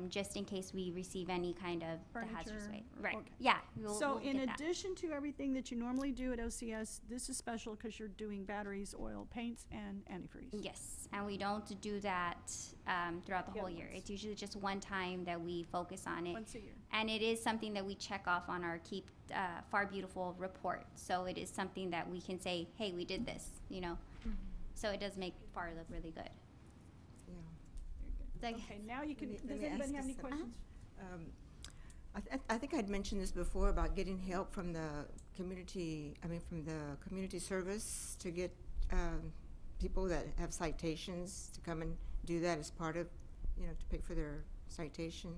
Speaker 11: just in case we receive any kind of the hazardous
Speaker 1: Furniture,
Speaker 11: waste. Right.
Speaker 1: okay.
Speaker 11: Yeah.
Speaker 1: So
Speaker 11: we'll
Speaker 1: in
Speaker 11: get that.
Speaker 1: addition to everything that you normally do at OCS, this is special because you're doing batteries, oil, paints, and antifreeze.
Speaker 11: Yes, and we don't do that throughout the
Speaker 1: The
Speaker 11: whole
Speaker 1: other
Speaker 11: year.
Speaker 1: ones.
Speaker 11: It's usually just one time that we focus on it.
Speaker 1: Once a year.
Speaker 11: And it is something that we check off on our Keep Pharr Beautiful report. So it is something that we can say, hey, we did this, So it does make Pharr look really good.
Speaker 5: Yeah.
Speaker 11: It's like,
Speaker 1: Okay, now you can,
Speaker 5: Let me
Speaker 1: does
Speaker 5: ask
Speaker 1: anybody have any
Speaker 5: this,
Speaker 1: questions?
Speaker 5: I think I'd mentioned this before about getting help from the community service to get people that have citations to come and do that as part of, to pay for their citation,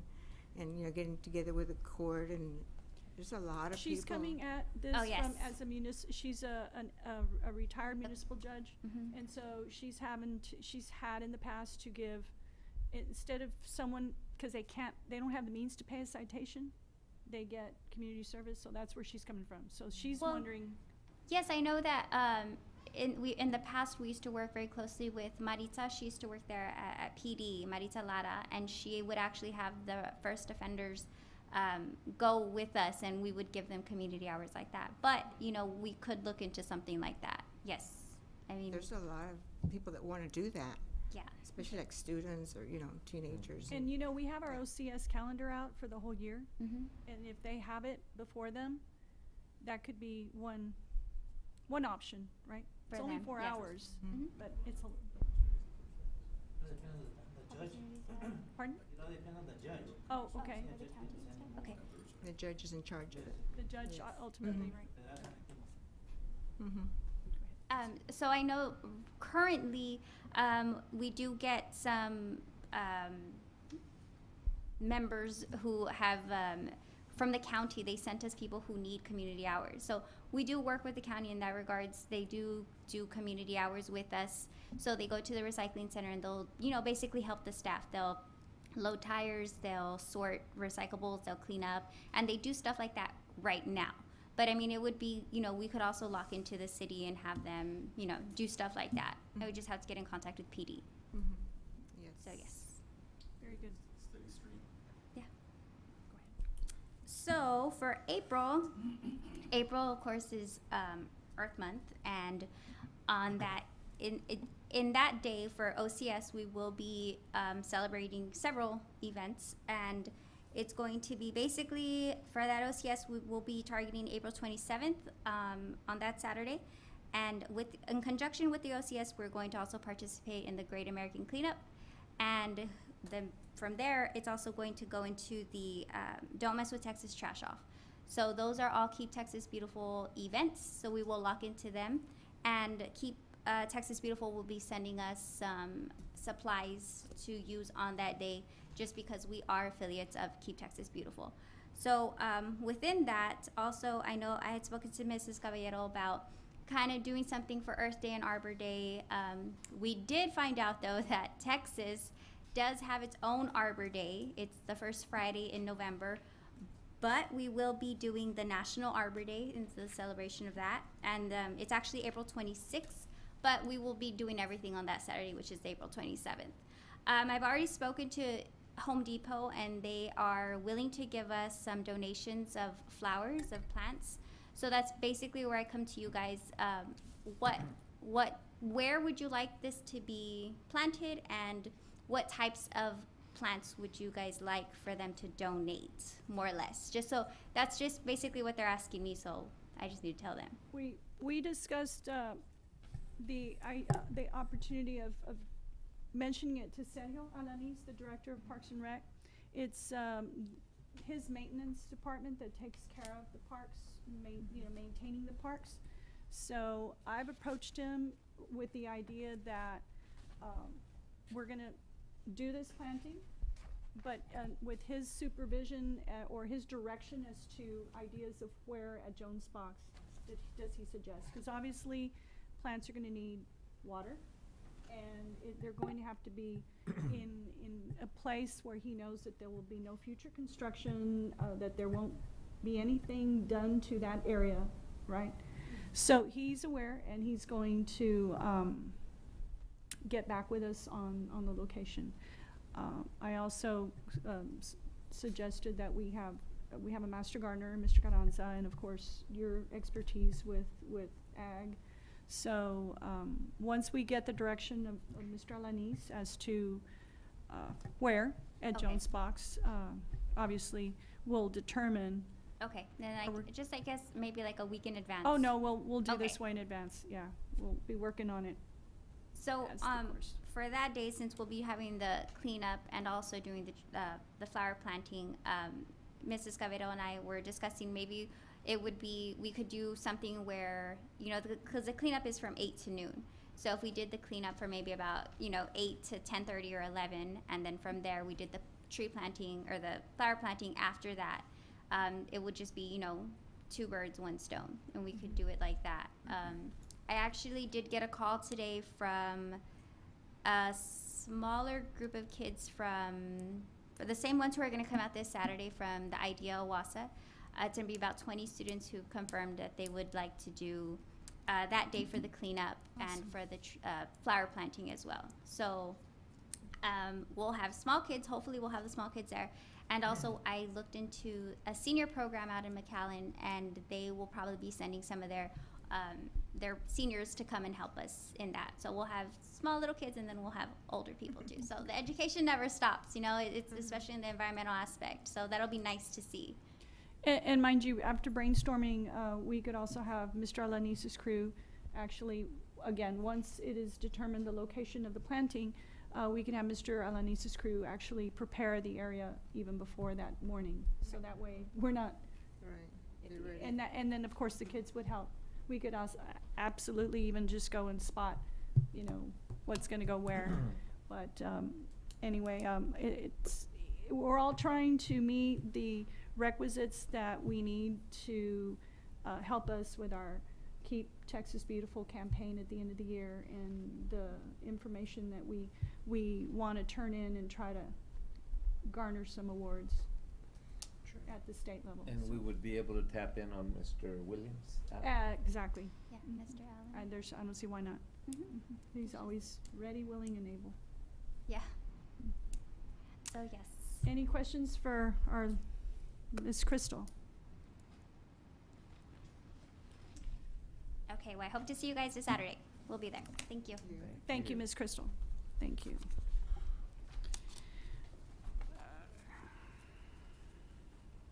Speaker 5: and, getting together with the court, and there's a lot of people.
Speaker 1: She's coming at this
Speaker 11: Oh, yes.
Speaker 1: from, as a she's a retired municipal judge,
Speaker 11: Mhm.
Speaker 1: and so she's had in the past to give, instead of someone, because they don't have the means to pay a citation, they get community service, so that's where she's coming from. So she's
Speaker 11: Well,
Speaker 1: wondering,
Speaker 11: Yes, I know that in the past we used to work very closely with Marita. She used to work there at PD, Marita Lara, and she would actually have the first offenders go with us, and we would give them community hours like that. But we could look into something like that. Yes, I mean,
Speaker 5: There's a lot of people that want to do that,
Speaker 11: yeah.
Speaker 5: especially like students or, teenagers.
Speaker 1: and we have our OCS calendar out for the whole year,
Speaker 11: Mm-hmm.
Speaker 1: and if they have it before them, that could be one option, right?
Speaker 11: For
Speaker 1: It's only
Speaker 11: them,
Speaker 1: 4
Speaker 11: yes.
Speaker 1: hours,
Speaker 11: Mm-hmm.
Speaker 1: but it's a. Pardon? Oh, okay.
Speaker 11: Okay.
Speaker 5: The judge is in charge of it.
Speaker 1: The judge
Speaker 5: Yes.
Speaker 1: ultimately,
Speaker 5: Mhm.
Speaker 1: right?
Speaker 11: So I know currently we do get some members who have from the county. They sent us people who need community hours. So we do work with the county in that regards. They do community hours with us. So they go to the recycling center and they'll basically help the staff. They'll load tires, they'll sort recyclables, they'll clean up, and they do stuff like that right now. But I mean, it would be, we could also lock into the city and have them, do stuff like that. I would just have to get in contact with PD.
Speaker 5: Yes.
Speaker 11: So yes.
Speaker 1: Very good.
Speaker 11: Yeah. So for April, of course is Earth Month, and on that, in that day for OCS, we will be celebrating several events, and it's going to be basically for that OCS, we will be targeting April 27th on that Saturday. And in conjunction with the OCS, we're going to also participate in the Great American Cleanup. And then from there, it's also going to go into the Don't Mess with Texas Trash Off. So those are all Keep Texas Beautiful events. So we will lock into them. And Keep Texas Beautiful will be sending us some supplies to use on that day, just because we are affiliates of Keep Texas Beautiful. So within that, also, I know I had spoken to Mrs. Caballero about kind of doing something for Earth Day and Arbor Day. We did find out, though, that Texas does have its own Arbor Day. It's the first Friday in November. But we will be doing the National Arbor Day in the celebration of that. And it's actually April 26th, but we will be doing everything on that Saturday, which is April 27th. I've already spoken to Home Depot, and they are willing to give us some donations of flowers, of plants. So that's basically where I come to you guys. Where would you like this to be planted, and what types of plants would you guys like for them to donate, more or less? Just so that's just basically what they're asking me. So I just need to tell them.
Speaker 1: We discussed the opportunity of mentioning it to Sergio Alanis, the director of Parks and Rec. It's his maintenance department that takes care of the parks, maintaining the parks. So I've approached him with the idea that we're gonna do this planting, but with his supervision or his direction as to ideas of where at Jones Box does he suggest? Because obviously plants are gonna need water, and they're going to have to be in a place where he knows that there will be no future construction, that there won't be anything done to that area, right? So he's aware, and he's going to get back with us on the location. I also suggested that we have a master gardener, Mr. Carranza, and of course your expertise with ag. So once we get the direction of Mr. Alanis as to where at
Speaker 11: Okay.
Speaker 1: Jones Box, obviously we'll determine.
Speaker 11: Okay, then I guess maybe like a week in advance.
Speaker 1: Oh no, we'll do this
Speaker 11: Okay.
Speaker 1: way in advance. Yeah, we'll be working on it.
Speaker 11: So
Speaker 1: as the course.
Speaker 11: for that day, since we'll be having the cleanup and also doing the flower planting, Mrs. Cabero and I were discussing maybe we could do something where, because the cleanup is from 8 to noon. So if we did the cleanup for maybe about 8 to 10:30 or 11, and then from there we did the tree planting or the flower planting after that, it would just be 2 birds, 1 stone, and we could do it like that. I actually did get a call today from a smaller group of kids from for the same ones who are going to come out this Saturday from the IDEA Owasso, it's going to be about 20 students who've confirmed that they would like to do that day for the cleanup and for the flower planting as well. So we'll have small kids. Hopefully we'll have the small kids there. And also I looked into a senior program out in McAllen, and they will probably be sending some of their seniors to come and help us in that. So we'll have small little kids, and then we'll have older people too. So the education never stops, you know, it's especially in the environmental aspect. So that'll be nice to see.
Speaker 1: And mind you, after brainstorming, we could also have Mr. Alanise's crew actually, again, once it is determined the location of the planting, we can have Mr. Alanise's crew actually prepare the area even before that morning. So that way, we're not,
Speaker 5: Right. Be ready.
Speaker 1: and then of course the kids would help. We could also absolutely even just go and spot, you know, what's gonna go where. But anyway, we're all trying to meet the requisites that we need to help us with our Keep Texas Beautiful campaign at the end of the year, and the information that we want to turn in and try to garner some awards at the state level.
Speaker 3: And we would be able to tap in on Mr. Williams?
Speaker 1: Exactly.
Speaker 11: Yeah, Mr. Allen.
Speaker 1: I don't see why not. He's always ready, willing, and able.
Speaker 11: Yeah. So yes.
Speaker 1: Any questions for our Ms. Crystal?
Speaker 11: Okay, well, I hope to see you guys this Saturday. We'll be there. Thank you.
Speaker 1: Thank you, Ms. Crystal. Thank you.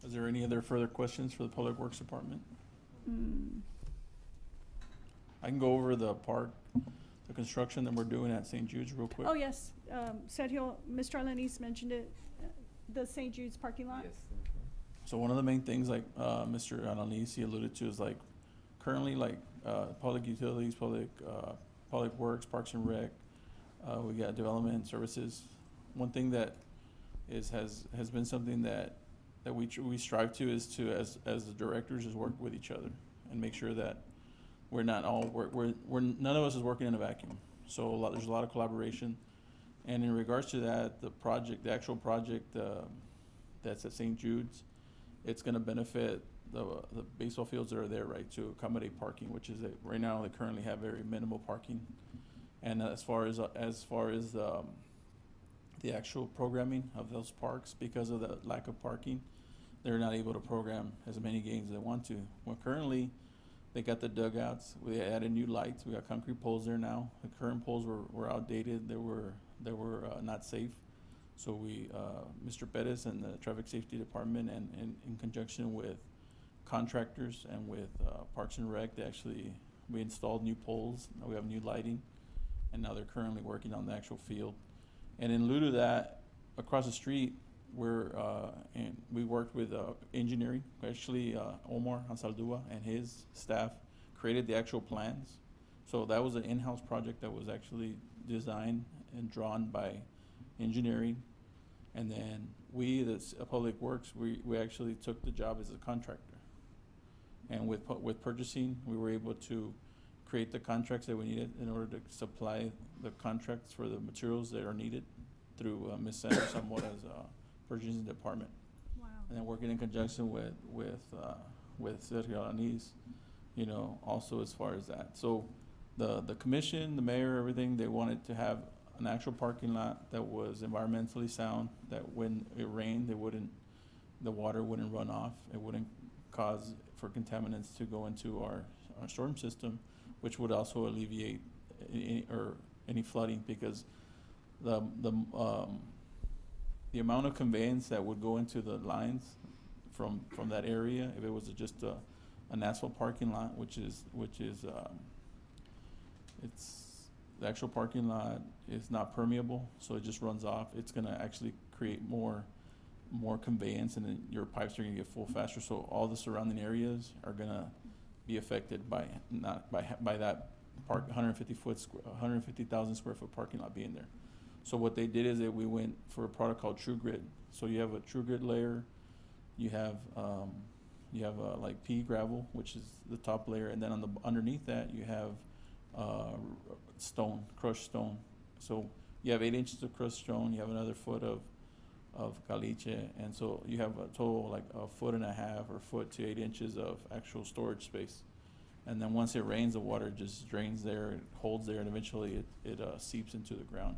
Speaker 8: Is there any other further questions for the Public Works Department? I can go over the park, the construction that we're doing at St. Jude's real quick.
Speaker 1: Oh, yes, Sergio, Mr. Alanis mentioned it, the St. Jude's parking lot.
Speaker 3: Yes, thank you.
Speaker 8: So one of the main things, like Mr. Alanis alluded to, is like currently like public utilities, public works, parks and rec. We got development and services. One thing that has been something that we strive to is to as the directors is work with each other and make sure that we're not all we're none of us is working in a vacuum. So there's a lot of collaboration. And in regards to that, the actual project that's at St. Jude's, it's going to benefit the baseball fields that are there, right, to accommodate parking, which is right now they currently have very minimal parking. And as far as the actual programming of those parks, because of the lack of parking, they're not able to program as many games as they want to. Well, currently, they got the dugouts. We added new lights. We got concrete poles there now. The current poles were outdated. They were not safe. So Mr. Perez and the Traffic Safety Department, and in conjunction with contractors and with Parks and Rec, we installed new poles. Now we have new lighting, and now they're currently working on the actual field. And in lieu of that, across the street, we worked with engineering. Actually, Omar Ansaldua and his staff created the actual plans. So that was an in-house project that was actually designed and drawn by engineering. And then Public Works, we actually took the job as a contractor. And with purchasing, we were able to create the contracts that we needed in order to supply the contracts for the materials that are needed through Ms. Sanders somewhat as purchasing department.
Speaker 1: Wow.
Speaker 8: And then working in conjunction with Sergio Alanis, you know, also as far as that. So the commission, the mayor, everything, they wanted to have an actual parking lot that was environmentally sound, that when it rained, the water wouldn't run off. It wouldn't cause for contaminants to go into our storm system, which would also alleviate any flooding, because the amount of conveyance that would go into the lines from that area, if it was just an asphalt parking lot, which is the actual parking lot is not permeable, so it just runs off. It's gonna actually create more conveyance, and then your pipes are gonna get full faster. So all the surrounding areas are gonna be affected by that 150,000 square foot parking lot being there. So what they did is that we went for a product called True Grid. So you have a True Grid layer, you have like pea gravel, which is the top layer, and then underneath that you have crushed stone. So you have 8 inches of crushed stone. You have another foot of of caliche, and so you have a total like a 1.5 or 1 to 8 inches of actual storage space. And then once it rains, the water just drains there, it holds there, and eventually it seeps into the ground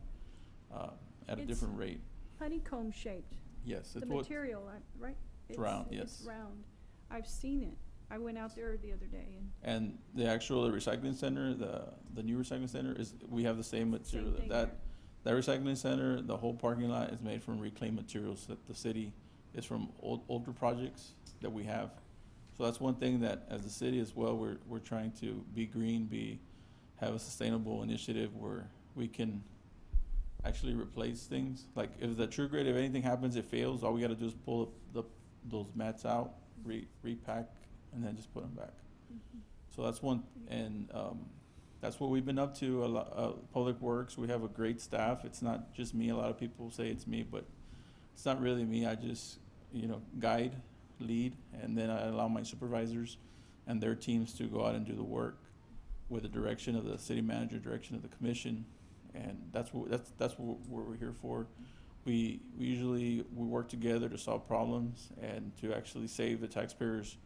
Speaker 8: at a
Speaker 1: It's
Speaker 8: different rate.
Speaker 1: honeycomb shaped.
Speaker 8: Yes,
Speaker 1: The
Speaker 8: it's what,
Speaker 1: material, right?
Speaker 8: It's round,
Speaker 1: It's
Speaker 8: yes.
Speaker 1: round. I've seen it. I went out there the other day and
Speaker 8: and the actual recycling center, the new recycling center is, we have the same material.
Speaker 1: Same thing
Speaker 8: That recycling center, the whole parking lot is made from reclaimed materials that the city is from older projects that we have. So that's one thing that as a city as well, we're trying to be green, have a sustainable initiative where we can actually replace things. Like if the True Grit, if anything happens, it fails, all we gotta do is pull those mats out, repack, and then just put them back. So that's one, and that's what we've been up to. A lot, Public Works, we have a great staff. It's not just me. A lot of people say it's me, but it's not really me. I just, guide, lead, and then I allow my supervisors and their teams to go out and do the work with the direction of the city manager, direction of the commission, and that's what we're here for. We usually work together to solve problems and to actually save the taxpayers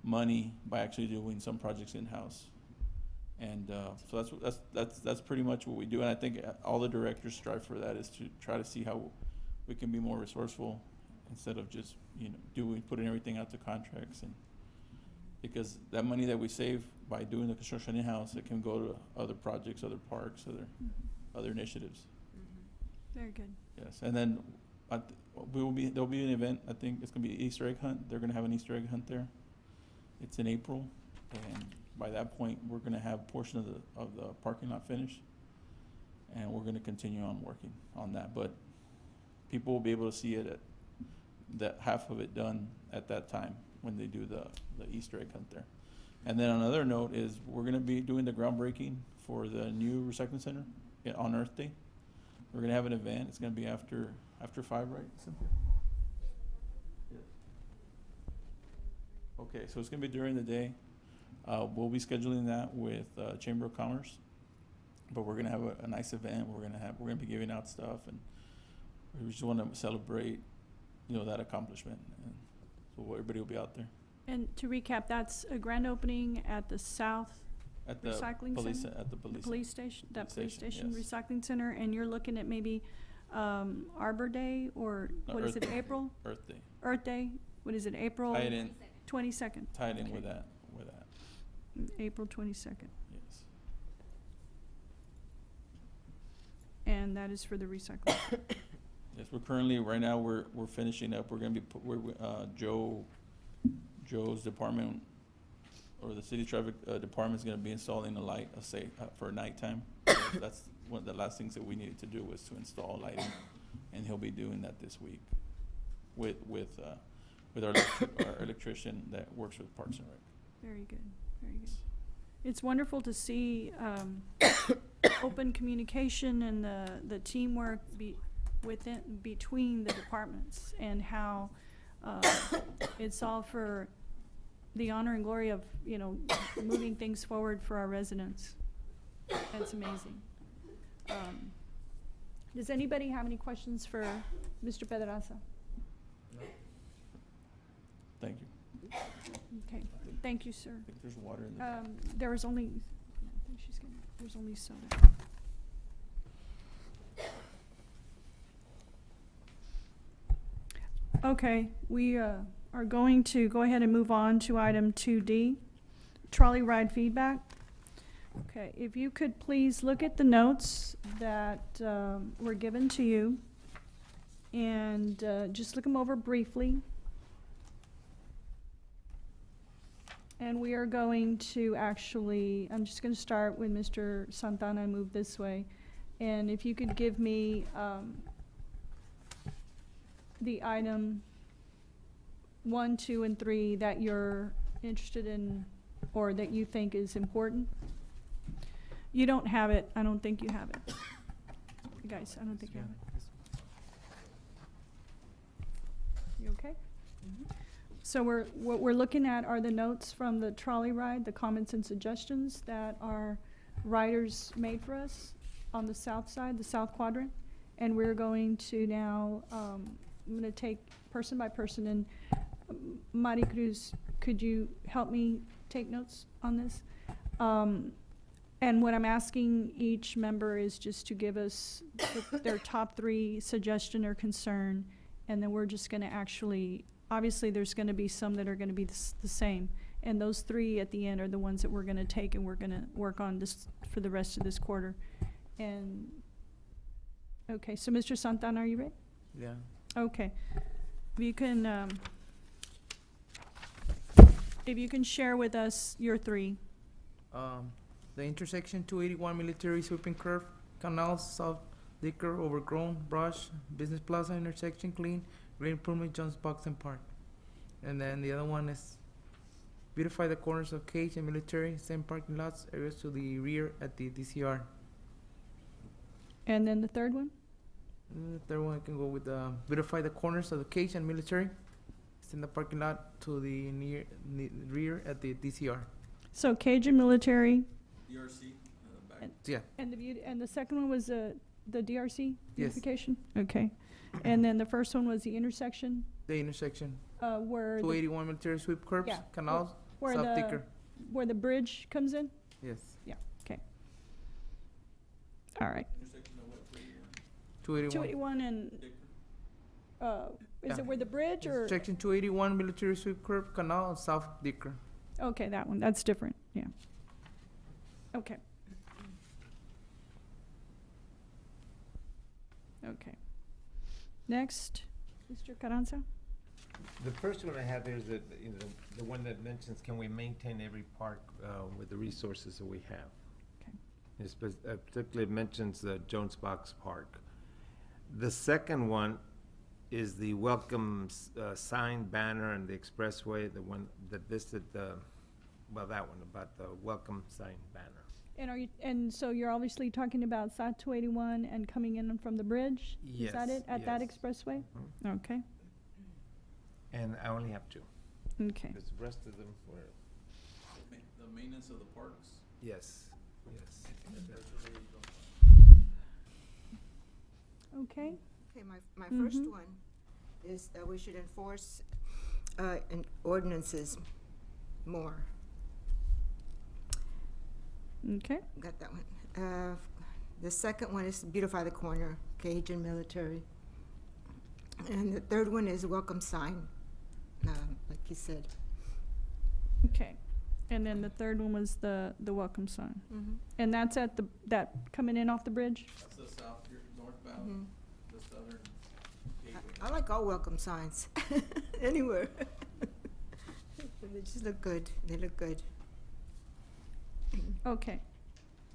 Speaker 8: money by actually doing some projects in-house. And so that's pretty much what we do, and I think all the directors strive for that, is to try to see how we can be more resourceful instead of just putting everything out to contracts, and because that money that we save by doing the construction in-house, it can go to other projects, other parks, other initiatives.
Speaker 1: very good.
Speaker 8: Yes, and then there'll be an event. I think it's gonna be Easter egg hunt. They're gonna have an Easter egg hunt there. It's in April, and by that point, we're gonna have a portion of the parking lot finished, and we're gonna continue on working on that. But people will be able to see it that half of it done at that time when they do the Easter egg hunt there. And then another note is we're gonna be doing the groundbreaking for the new recycling center on Earth Day. We're gonna have an event. It's gonna be after 5, right, Cynthia? Yes. Okay, so it's gonna be during the day. We'll be scheduling that with Chamber of Commerce, but we're gonna have a nice event. We're gonna be giving out stuff, and we just want to celebrate, that accomplishment, and so everybody will be out there.
Speaker 1: And to recap, that's a grand opening at the South
Speaker 8: At the
Speaker 1: Recycling
Speaker 8: police,
Speaker 1: Center?
Speaker 8: at the police.
Speaker 1: Police station, that police station
Speaker 8: yes.
Speaker 1: recycling center, and you're looking at maybe Arbor Day, or
Speaker 8: No,
Speaker 1: what is
Speaker 8: Earth
Speaker 1: it,
Speaker 8: Day.
Speaker 1: April?
Speaker 8: Earth Day.
Speaker 1: Earth Day, what is it, April
Speaker 8: Tied in
Speaker 1: 22nd?
Speaker 8: with
Speaker 1: Okay.
Speaker 8: that,
Speaker 1: April 22nd,
Speaker 8: yes.
Speaker 1: and that is for the recycling.
Speaker 8: Yes, we're currently, right now, we're finishing up. We're gonna be, Joe's department, or the city traffic department's gonna be installing a light, for nighttime. So that's one of the last things that we needed to do, was to install lighting, and he'll be doing that this week with our electrician that works with Parks and Rec.
Speaker 1: Very good, very good. It's wonderful to see open communication and the teamwork between the departments, and how it's all for the honor and glory of, moving things forward for our residents. That's amazing. Does anybody have any questions for Mr. Pedraza?
Speaker 8: Thank you.
Speaker 1: Okay, thank you, sir.
Speaker 8: I think there's water in there.
Speaker 1: There was only, I think there's only soda. Okay, we are going to go ahead and move on to item 2D, trolley ride feedback. Okay, if you could please look at the notes that were given to you, and just look them over briefly. And we are going to actually, I'm just going to start with Mr. Santana and move this way. And if you could give me the item 1, 2, and 3 that you're interested in, or that you think is important. You don't have it. I don't think you have it. You guys, I don't think you have it. You okay? So what we're looking at are the notes from the trolley ride, the comments and suggestions that our riders made for us on the south side, the south quadrant. And we're going to now gonna take person by person, and Mari Cruz, could you help me take notes on this? And what I'm asking each member is just to give us their top 3 suggestion or concern, and then we're just gonna actually, obviously there's gonna be some that are gonna be the same, and those 3 at the end are the ones that we're gonna take and we're gonna work on this for the rest of this quarter. And, okay, so Mr. Santana, are you ready?
Speaker 6: Yeah.
Speaker 1: Okay. If you can share with us your 3.
Speaker 6: The intersection 281 Military Sweeping Curve, Canal, South Dicker, overgrown, brush, Business Plaza intersection clean, green improvement, Jones Box and Park. And then the other one is beautify the corners of Cage and Military, same parking lots, areas to the rear at the DCR.
Speaker 1: And then the third one?
Speaker 6: The third one I can go with beautify the corners of the Cage and Military, in the parking lot to the rear at the DCR.
Speaker 1: So Cajun Military,
Speaker 8: DRC, back.
Speaker 6: Yeah.
Speaker 1: and the second one was the DRC
Speaker 6: Yes.
Speaker 1: beautification? Okay. And then the first one was the intersection,
Speaker 6: The intersection
Speaker 1: where
Speaker 6: 281 Military Sweep Curbs,
Speaker 1: Yeah.
Speaker 6: Canals,
Speaker 1: where
Speaker 6: South
Speaker 1: the
Speaker 6: Dicker.
Speaker 1: where the bridge comes in?
Speaker 6: Yes.
Speaker 1: Okay. All right.
Speaker 8: Intersection of what,
Speaker 6: 281.
Speaker 1: 281 and,
Speaker 8: Dicker?
Speaker 1: is
Speaker 6: Yeah.
Speaker 1: it where the bridge or?
Speaker 6: Section 281 Military Sweep Curb, Canal, and South Dicker.
Speaker 1: Okay, that one, that's different, yeah. Okay. Okay. Next, Mr. Carranza?
Speaker 3: The first one I have there is the one that mentions, can we maintain every park with the resources that we have?
Speaker 1: Okay.
Speaker 3: It particularly mentions the Jones Box Park. The second one is the welcome sign, banner, and the expressway, the one that listed that one about the welcome sign, banner.
Speaker 1: And so you're obviously talking about South 281 and coming in from the bridge? Is that
Speaker 3: Yes,
Speaker 1: it, at that
Speaker 3: yes.
Speaker 1: expressway?
Speaker 3: Mhm.
Speaker 1: Okay,
Speaker 3: And I only have 2,
Speaker 1: okay.
Speaker 3: because the rest of them were,
Speaker 8: The maintenance of the parks.
Speaker 3: yes.
Speaker 1: Okay,
Speaker 5: Okay, my first
Speaker 1: Mhm.
Speaker 5: one is that we should enforce ordinances more.
Speaker 1: okay,
Speaker 5: Got that one. The second one is beautify the corner, Cage and Military. And the third one is welcome sign, like you said.
Speaker 1: okay. And then the third one was the welcome sign. And that's at that coming in off the bridge?
Speaker 8: That's the south, northbound,
Speaker 5: Mhm.
Speaker 8: the southern gateway.
Speaker 5: I like all welcome signs, anywhere. They just look good, they look good.
Speaker 1: Okay.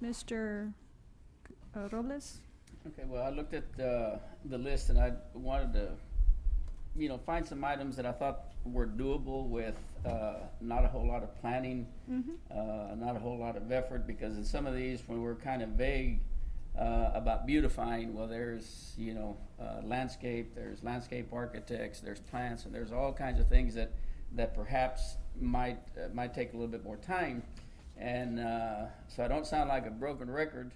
Speaker 1: Mr. Robles?
Speaker 7: Okay, well, I looked at the list and I wanted to, find some items that I thought were doable with not a whole lot of planning, not a whole lot of effort, because in some of these, when we're kind of vague about beautifying, well, there's, landscape, there's landscape architects, there's plants, and there's all kinds of things that perhaps might take a little bit more time. And so I don't sound like a broken record.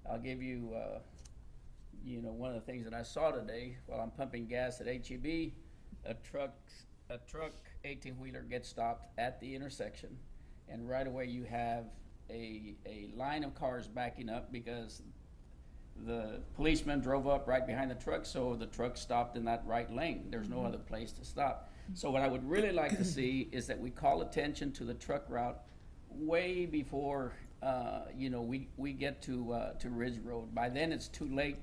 Speaker 7: I'll give you, one of the things that I saw today while I'm pumping gas at HEB. A truck 18-wheeler gets stopped at the intersection, and right away you have a line of cars backing up because the policeman drove up right behind the truck, so the truck stopped in that right lane. There's no other place to stop. So what I would really like to see is that we call attention to the truck route way before we get to Ridge Road. By then it's too late.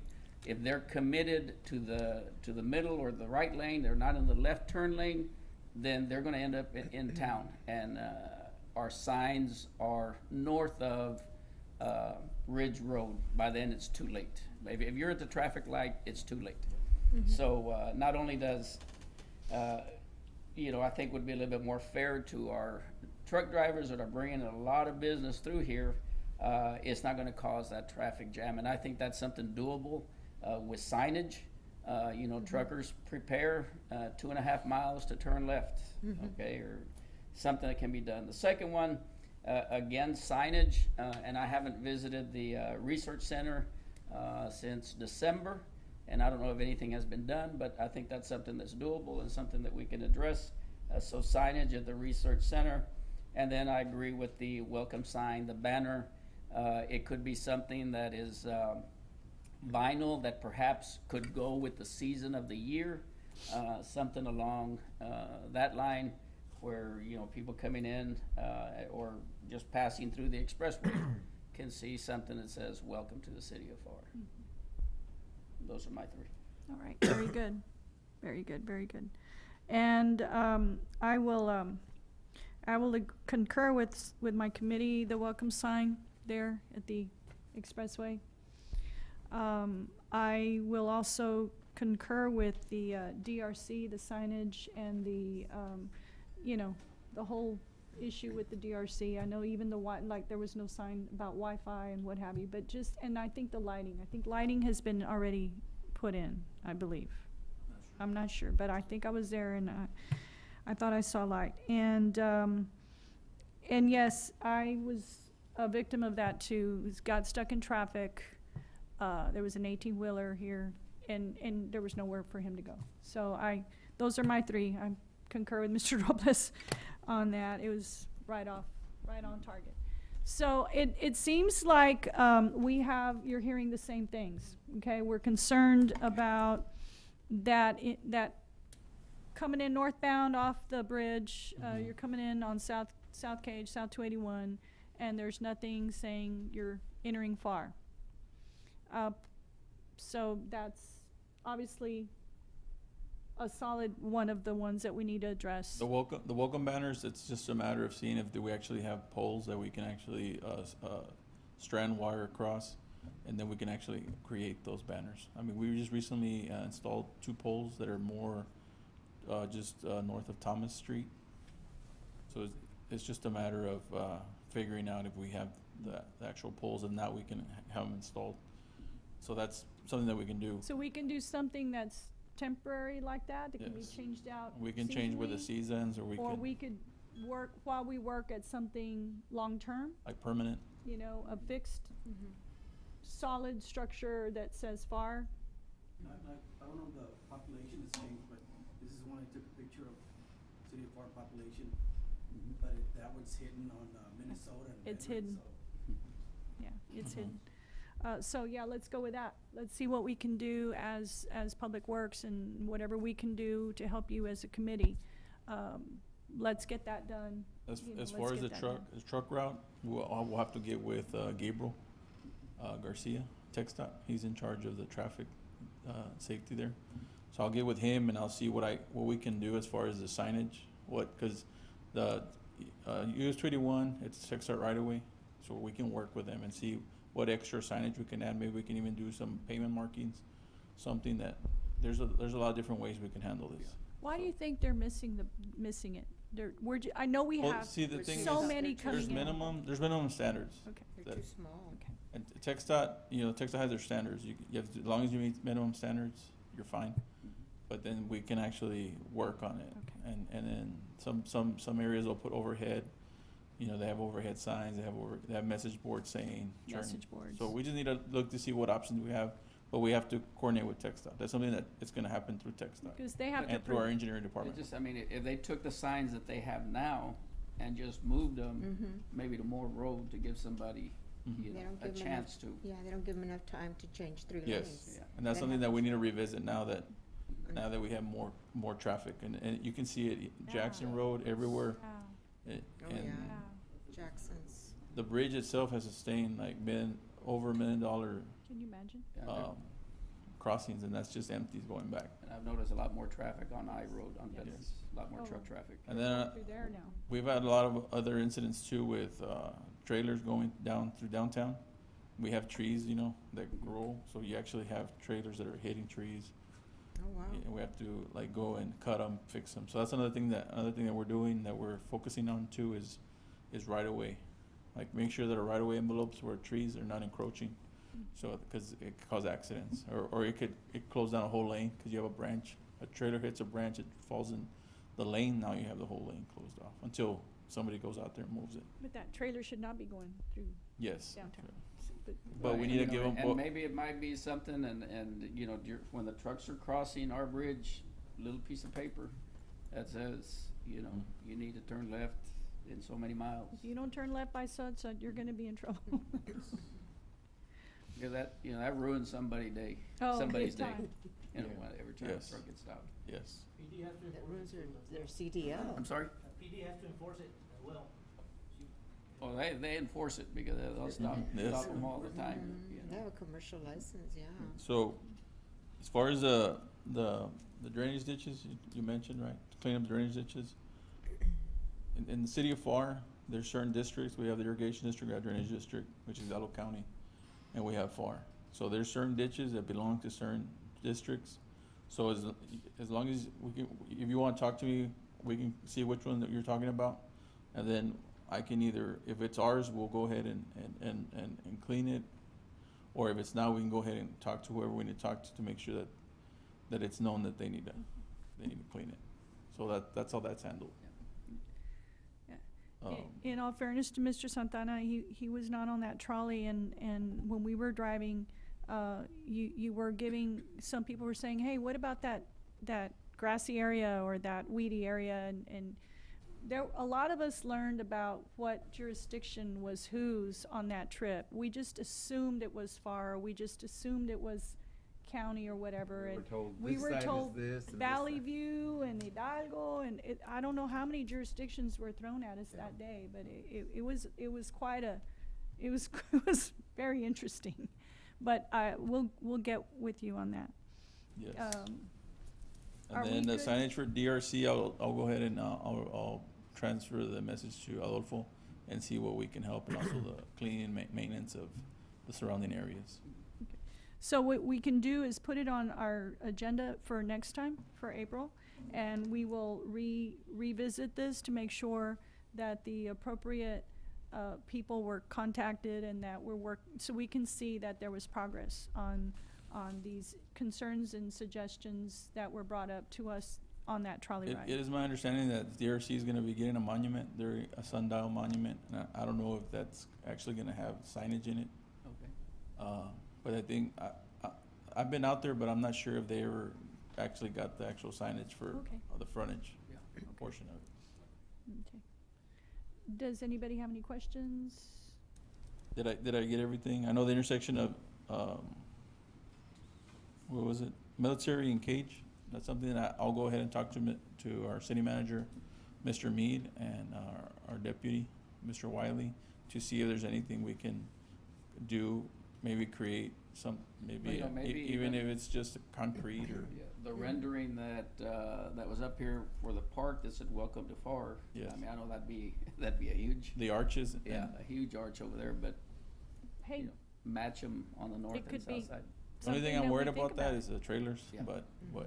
Speaker 7: If they're committed to the middle or the right lane, they're not in the left turn lane, then they're going to end up in town. And our signs are north of Ridge Road. By then it's too late. If you're at the traffic light, it's too late. So not only does I think would be a little bit more fair to our truck drivers that are bringing a lot of business through here, it's not going to cause that traffic jam. And I think that's something doable with signage. Truckers prepare 2.5 miles to turn left, okay, or something that can be done. The second one, again, signage, and I haven't visited the research center since December. And I don't know if anything has been done, but I think that's something that's doable and something that we can address. So signage at the research center. And then I agree with the welcome sign, the banner. It could be something that is vinyl that perhaps could go with the season of the year. Something along that line where, you know, people coming in or just passing through the expressway can see something that says, "Welcome to the city of Pharr." Those are my three.
Speaker 1: All right, very good. Very good, very good. And I will concur with my committee, the welcome sign there at the expressway. I will also concur with the DRC, the signage, and the, you know, the whole issue with the DRC. I know even the like there was no sign about Wi-Fi and what have you, but just, and I think the lighting. I think lighting has been already put in, I believe. I'm not sure, but I think I was there and I thought I saw light. And yes, I was a victim of that too. Got stuck in traffic. There was an 18-wheeler here, and there was nowhere for him to go. So those are my three. I concur with Mr. Robles on that. It was right on target. So it seems like you're hearing the same things. Okay, we're concerned about that coming in northbound off the bridge. You're coming in on South Cage, South 281, and there's nothing saying you're entering Pharr. So that's obviously a solid one of the ones that we need to address.
Speaker 8: The welcome banners, it's just a matter of seeing if do we actually have poles that we can actually strand wire across, and then we can actually create those banners. I mean, we just recently installed 2 poles that are more just north of Thomas Street. So it's just a matter of figuring out if we have the actual poles, and now we can have them installed. So that's something that we can do.
Speaker 1: So we can do something that's temporary like that can be
Speaker 8: Yes.
Speaker 1: changed out.
Speaker 8: We can change with the
Speaker 1: seasonally,
Speaker 8: seasons, or
Speaker 1: we could work while we work at something long-term,
Speaker 8: like permanent.
Speaker 1: you know, a fixed, solid structure that says Pharr.
Speaker 9: I don't know if the population has changed, but this is when I took a picture of City of Pharr population, but that one's hidden on Minnesota and
Speaker 1: It's
Speaker 9: Denver,
Speaker 1: hidden.
Speaker 9: so.
Speaker 1: Yeah, it's hidden. So yeah, let's go with that. Let's see what we can do as Public Works and whatever we can do to help you as a committee. Let's get that done.
Speaker 8: As
Speaker 1: You know,
Speaker 8: as
Speaker 1: let's
Speaker 8: far as
Speaker 1: get
Speaker 8: the
Speaker 1: that
Speaker 8: truck route, we'll have to get with Gabriel Garcia, TxDOT. He's in charge of the traffic safety there. So I'll get with him and I'll see what we can do as far as the signage. Because the US 281, it's TxDOT right away, so we can work with them and see what extra signage we can add. Maybe we can even do some pavement markings, something that there's a lot of different ways we can handle this.
Speaker 1: Why do you think they're missing it? I know we
Speaker 8: Well,
Speaker 1: have
Speaker 8: see, the thing
Speaker 1: so
Speaker 8: is,
Speaker 1: many coming in.
Speaker 8: there's minimum standards.
Speaker 1: Okay.
Speaker 5: They're
Speaker 8: That-
Speaker 5: too small.
Speaker 1: Okay.
Speaker 8: And TxDOT, TxDOT has their standards. You have to, as long as you meet minimum standards, you're fine. But then we can actually work on it.
Speaker 1: Okay.
Speaker 8: And then some areas will put overhead. They have overhead signs. They have message boards saying.
Speaker 1: Message boards.
Speaker 8: So we just need to look to see what options we have, but we have to coordinate with TxDOT. That's something that it's going to happen through TxDOT
Speaker 1: Because they have to
Speaker 8: and through our
Speaker 1: prove,
Speaker 8: engineering department.
Speaker 7: If they took the signs that they have now and just moved them, maybe to more road to give somebody,
Speaker 8: Mhm.
Speaker 5: They don't
Speaker 7: a
Speaker 5: give them
Speaker 7: chance to.
Speaker 5: Yeah, they don't give them enough time to change 3 lanes.
Speaker 8: Yes,
Speaker 7: Yeah.
Speaker 8: and that's
Speaker 5: That
Speaker 8: something that we
Speaker 5: happens.
Speaker 8: need to revisit now that we have more traffic, and you can see it, Jackson
Speaker 1: Yeah.
Speaker 8: Road everywhere.
Speaker 1: wow,
Speaker 5: Oh,
Speaker 8: And
Speaker 5: yeah.
Speaker 1: wow.
Speaker 5: Jackson's.
Speaker 8: the bridge itself has sustained like over $1 million
Speaker 1: Can you imagine?
Speaker 7: Yeah,
Speaker 8: crossings, and that's just empties going back.
Speaker 7: and I've noticed a lot more traffic on I Road, on
Speaker 1: Yes.
Speaker 7: Venice, a lot more
Speaker 1: Oh.
Speaker 7: truck traffic.
Speaker 8: And then
Speaker 1: Through there now.
Speaker 8: we've had a lot of other incidents too with trailers going down through downtown. We have trees, that grow, so you actually have trailers that are hitting trees.
Speaker 5: Oh, wow.
Speaker 8: And we have to like go and cut them, fix them. So that's another thing that we're doing, that we're focusing on too, is right away. Like make sure that our right away envelopes where trees are not encroaching, so because it could cause accidents, or it close down a whole lane because you have a trailer hits a branch, it falls in the lane. Now you have the whole lane closed off until somebody goes out there and moves it.
Speaker 1: But that trailer should not be going through
Speaker 8: Yes.
Speaker 1: downtown.
Speaker 8: But we need to give them.
Speaker 7: And maybe it might be something, and you know, when the trucks are crossing our bridge, little piece of paper that says, you know, you need to turn left in so many miles.
Speaker 1: If you don't turn left by such, you're gonna be in trouble.
Speaker 7: Because that, you know, that ruins somebody's day,
Speaker 1: Oh,
Speaker 7: somebody's
Speaker 1: big
Speaker 7: day.
Speaker 1: time.
Speaker 7: You know, every time
Speaker 8: Yes.
Speaker 7: a truck gets stopped.
Speaker 8: Yes.
Speaker 5: That ruins their CDL.
Speaker 7: I'm sorry?
Speaker 12: PD has to enforce it as well.
Speaker 7: Well, they enforce it because they'll stop
Speaker 8: Yes.
Speaker 7: them all the time, you
Speaker 5: They
Speaker 7: know.
Speaker 5: have a commercial license, yeah.
Speaker 8: So, as far as the drainage ditches you mentioned, right? To clean up drainage ditches. In the city of Pharr, there's certain districts. We have the irrigation district, we have drainage district, which is Gallo County, and we have Pharr. So there's certain ditches that belong to certain districts. So as long as we can, if you want to talk to me, we can see which one that you're talking about, and then I can either, if it's ours, we'll go ahead and clean it, or if it's not, we can go ahead and talk to whoever we need to talk to make sure that it's known that they need to clean it. So that's how that's handled.
Speaker 1: Yeah. In all fairness to Mr. Santana, he was not on that trolley, and when we were driving, you were giving, some people were saying, hey, what about that grassy area or that weedy area, and there, a lot of us learned about what jurisdiction was whose on that trip. We just assumed it was Pharr, we just assumed it was county or whatever, and we were told Valley View and Hidalgo, and I don't know how many jurisdictions were thrown at us that day, but it was quite a, it was very interesting. But we'll get with you on that.
Speaker 8: Yes.
Speaker 1: Are
Speaker 8: And
Speaker 1: we
Speaker 8: then the
Speaker 1: good?
Speaker 8: signage for DRC, I'll go ahead and I'll transfer the message to Adolfo and see what we can help, and also the cleaning and maintenance of the surrounding areas.
Speaker 1: So what we can do is put it on our agenda for next time, for April, and we will revisit this to make sure that the appropriate people were contacted and that so we can see that there was progress on these concerns and suggestions that were brought up to us on that trolley ride.
Speaker 8: It is my understanding that DRC is gonna be getting a monument, a sundial monument, and I don't know if that's actually gonna have signage in it.
Speaker 7: Okay.
Speaker 8: But I think, I've been out there, but I'm not sure if they ever actually got the actual signage for
Speaker 1: Okay.
Speaker 8: the frontage
Speaker 7: Yeah.
Speaker 8: portion of it.
Speaker 1: Okay. Does anybody have any questions?
Speaker 8: Did I get everything? I know the intersection of, what was it? Military and Cage. That's something that I'll go ahead and talk to our city manager, Mr. Mead, and our deputy, Mr. Wiley, to see if there's anything we can do, maybe create some, maybe,
Speaker 7: Well, maybe
Speaker 8: even if
Speaker 7: even-
Speaker 8: it's just concrete or,
Speaker 7: Yeah, the rendering that was up here for the park that said "Welcome to Pharr."
Speaker 8: Yes.
Speaker 7: I mean, I know that'd be a huge,
Speaker 8: the arches.
Speaker 7: yeah, a huge arch over there, but
Speaker 1: Hey,
Speaker 7: you know, match them on the north and
Speaker 1: could be
Speaker 7: south side.
Speaker 8: The only thing
Speaker 1: something
Speaker 8: I'm
Speaker 1: that
Speaker 8: worried
Speaker 1: we think
Speaker 8: about that is the trailers,
Speaker 7: Yeah.
Speaker 8: but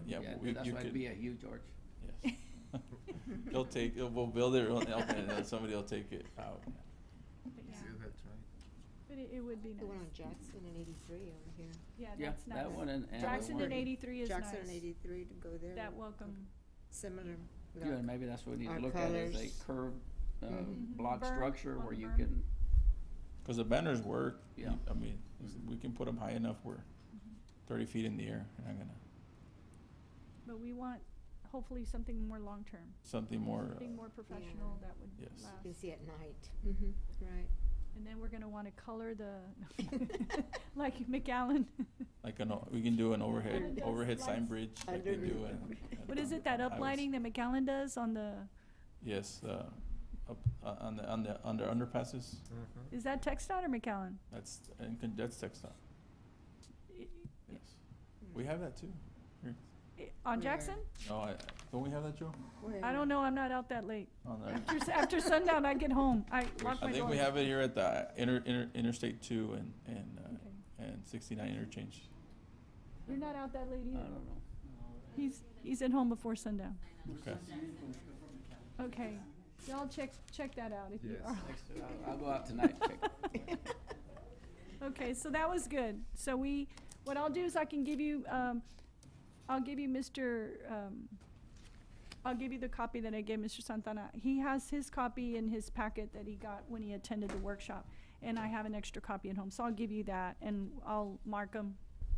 Speaker 8: yeah,
Speaker 7: Yeah,
Speaker 8: we,
Speaker 7: that's
Speaker 8: you
Speaker 7: why it'd
Speaker 8: could,
Speaker 7: be a huge arch.
Speaker 8: yes. We'll build it, and then somebody will take it out.
Speaker 1: Yeah.
Speaker 3: See, that's right.
Speaker 1: But it would be
Speaker 5: The one on
Speaker 1: nice.
Speaker 5: Jackson and 83 over here.
Speaker 1: Yeah,
Speaker 7: Yeah,
Speaker 1: that's nice.
Speaker 7: that one and
Speaker 1: Jackson and 83 is nice.
Speaker 5: Jackson and 83 to go there.
Speaker 1: That welcome.
Speaker 5: Similar.
Speaker 7: Yeah, and maybe that's what we need to
Speaker 5: Our
Speaker 7: look at is
Speaker 5: colors.
Speaker 7: a curved
Speaker 1: Mhm.
Speaker 7: block
Speaker 1: Berm,
Speaker 7: structure
Speaker 1: on
Speaker 7: where
Speaker 1: the
Speaker 7: you
Speaker 1: berm.
Speaker 7: can.
Speaker 8: Cause the banners work.
Speaker 7: Yeah.
Speaker 8: I mean, we can put them high enough where 30 feet in the air, you're not gonna,
Speaker 1: But we want hopefully something more long-term,
Speaker 8: something more,
Speaker 1: something more professional that would
Speaker 8: Yes.
Speaker 1: last.
Speaker 5: You can see at night. Mm-hmm, right.
Speaker 1: And then we're gonna wanna color the, like McAllen.
Speaker 8: like we can do an
Speaker 1: Kinda
Speaker 8: overhead
Speaker 1: does
Speaker 8: sign
Speaker 1: lights.
Speaker 8: bridge like they do
Speaker 5: Underneath.
Speaker 1: What is it, that uplighting that McAllen does on the,
Speaker 8: Yes, up, on the underpasses,
Speaker 1: is that TxDOT or McAllen?
Speaker 8: that's textile, yes. We have that too.
Speaker 1: On
Speaker 5: Where?
Speaker 1: Jackson?
Speaker 8: No, don't we have that, Joe?
Speaker 1: I don't know, I'm not out that late.
Speaker 8: On the,
Speaker 1: After sundown, I get home, I lock my
Speaker 8: I
Speaker 1: door.
Speaker 8: think we have it here at the Interstate 2
Speaker 1: Okay.
Speaker 8: and 69 interchange.
Speaker 1: You're not out that late
Speaker 7: I
Speaker 1: either.
Speaker 7: don't know.
Speaker 1: He's at home before sundown.
Speaker 8: Okay.
Speaker 1: Okay, y'all check that out if you
Speaker 3: Yes.
Speaker 1: are.
Speaker 7: I'll go out tonight. Check.
Speaker 1: Okay, so that was good. So what I'll do is I can give you, I'll give you I'll give you the copy that I gave Mr. Santana. He has his copy in his packet that he got when he attended the workshop. and I have an extra copy at home, so I'll give you that, and I'll mark them.